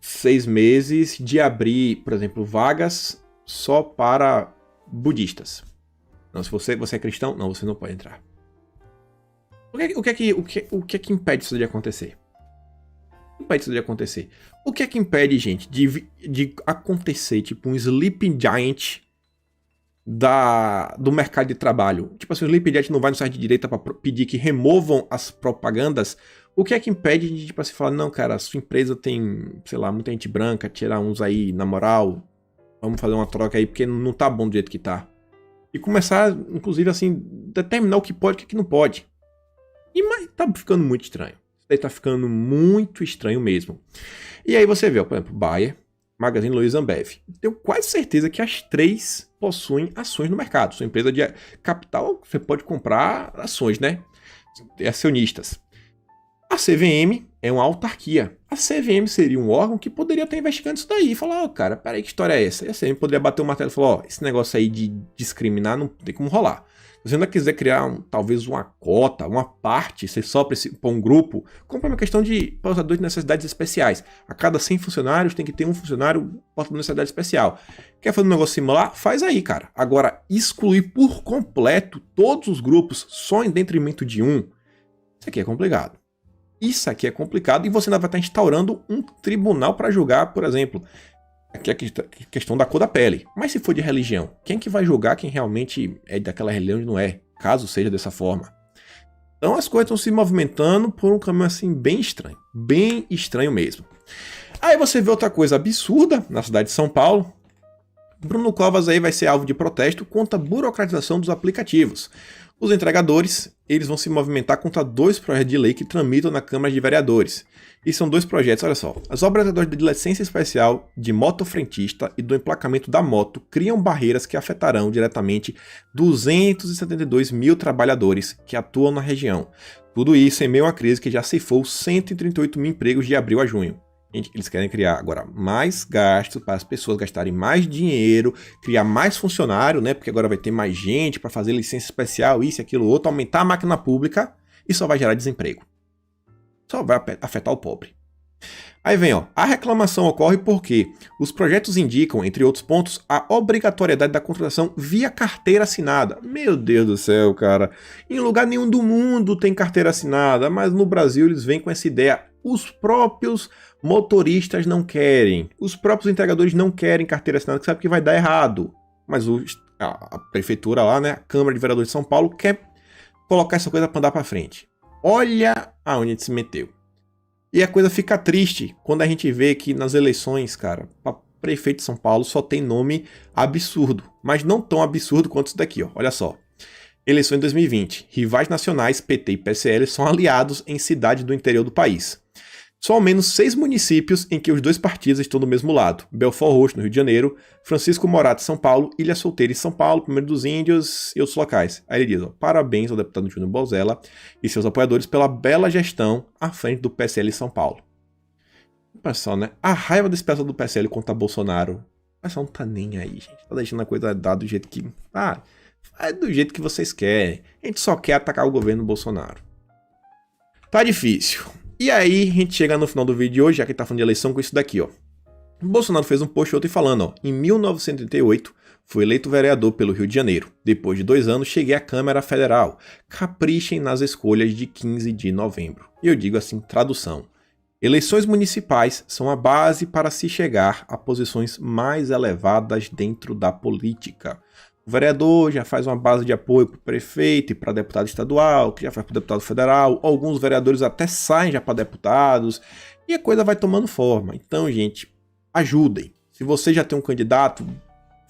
6 meses de abrir, por exemplo, vagas só para budistas? Não, se você é cristão, não, você não pode entrar. O que é que impede isso de acontecer? O que é que impede, gente, de acontecer tipo um Sleeping Giant do mercado de trabalho? Tipo assim, o Sleeping Giant não vai no site de direita para pedir que removam as propagandas. O que é que impede de, tipo assim, falar, não, cara, a sua empresa tem, sei lá, muita gente branca, tirar uns aí na moral, Vamos fazer uma troca aí, porque não tá bom do jeito que tá. E começar, inclusive, assim, determinar o que pode e o que não pode. Mas tá ficando muito estranho. Isso daí tá ficando muito estranho mesmo. E aí você vê, ó, por exemplo, Bayer, Magazine Luiza, Ambev. Tenho quase certeza que as três possuem ações no mercado. São empresas de capital, você pode comprar ações, né? Acionistas. A CVM é uma autarquia. A CVM seria um órgão que poderia estar investigando isso daí. Falar, ó, cara, peraí, que história é essa? E a CVM poderia bater o martelo e falar, ó, esse negócio aí de discriminar não tem como rolar. Se você ainda quiser criar talvez uma cota, uma parte, ser só para um grupo, compra uma questão de portador de necessidades especiais. A cada 100 funcionários tem que ter um funcionário portador de necessidade especial. Quer fazer um negócio similar? Faz aí, cara. Agora, excluir por completo todos os grupos só em detrimento de um, isso aqui é complicado. Isso aqui é complicado e você ainda vai estar instaurando um tribunal para julgar, por exemplo, aqui a questão da cor da pele. Mas se for de religião, quem é que vai julgar quem realmente é daquela religião e não é? Caso seja dessa forma. Então as coisas estão se movimentando por um caminho assim bem estranho mesmo. Aí você vê outra coisa absurda na cidade de São Paulo. Bruno Covas aí vai ser alvo de protesto contra a burocratização dos aplicativos. Os entregadores, eles vão se movimentar contra 2 projetos de lei que tramitam na Câmara de Vereadores. E são 2 projetos, olha só. As obrigatórias de licença especial de motofrentista e do emplacamento da moto criam barreiras que afetarão diretamente 272 mil trabalhadores que atuam na região. Tudo isso em meio a uma crise que já ceifou 138 mil empregos de abril a junho. Eles querem criar agora mais gastos para as pessoas gastarem mais dinheiro, criar mais funcionário, né? Porque agora vai ter mais gente para fazer licença especial, isso, aquilo, outro, aumentar a máquina pública e só vai gerar desemprego. Só vai afetar o pobre. Aí vem, ó, a reclamação ocorre porque os projetos indicam, entre outros pontos, a obrigatoriedade da contratação via carteira assinada. Meu Deus do céu, cara. Em lugar nenhum do mundo tem carteira assinada, mas no Brasil eles vêm com essa ideia. Os próprios motoristas não querem. Os próprios entregadores não querem carteira assinada, que sabe que vai dar errado. Mas a prefeitura lá, né, a Câmara de Vereadores de São Paulo, quer colocar essa coisa para andar para frente. Olha aonde a gente se meteu. E a coisa fica triste quando a gente vê que nas eleições, cara, para prefeito de São Paulo só tem nome absurdo. Mas não tão absurdo quanto isso daqui, ó. Olha só. Eleições 2020. Rivais nacionais, PT e PSL, são aliados em cidades do interior do país. São ao menos 6 municípios em que os 2 partidos estão do mesmo lado. Belfort Roxo, no Rio de Janeiro, Francisco Morato, São Paulo, Ilha Solteira, em São Paulo, Primeiro dos Índios e outros locais. Aí ele diz, ó, parabéns ao deputado Júnior Bozella e seus apoiadores pela bela gestão à frente do PSL em São Paulo. O pessoal, né? A raiva desse pessoal do PSL contra Bolsonaro. O pessoal não tá nem aí, gente. Tá deixando a coisa dar do jeito que... é do jeito que vocês querem. A gente só quer atacar o governo Bolsonaro. Tá difícil. E aí, a gente chega no final do vídeo de hoje, já que tá falando de eleição, com isso daqui, ó. Bolsonaro fez um post ontem falando, ó, em 1938, fui eleito vereador pelo Rio de Janeiro. Depois de 2 anos, cheguei à Câmara Federal. Caprichem nas escolhas de 15 de novembro. E eu digo assim, tradução. Eleições municipais são a base para se chegar a posições mais elevadas dentro da política. O vereador já faz uma base de apoio para o prefeito e para deputado estadual, que já faz para o deputado federal. Alguns vereadores até saem já para deputados. E a coisa vai tomando forma. Então, gente, ajudem. Se você já tem um candidato,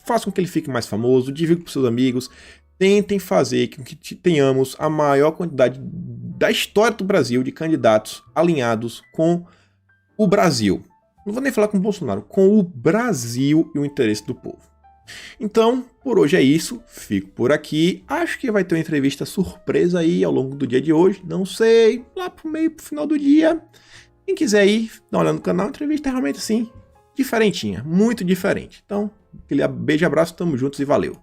façam com que ele fique mais famoso, divulgue para seus amigos. Tentem fazer com que tenhamos a maior quantidade da história do Brasil de candidatos alinhados com o Brasil. Não vou nem falar com o Bolsonaro, com o Brasil e o interesse do povo. Então, por hoje é isso, fico por aqui. Acho que vai ter uma entrevista surpresa aí ao longo do dia de hoje, não sei, lá pro meio, pro final do dia. Quem quiser ir, dá uma olhada no canal, entrevista é realmente assim, diferentinha, muito diferente. Então, aquele beijo, abraço, tamo juntos e valeu.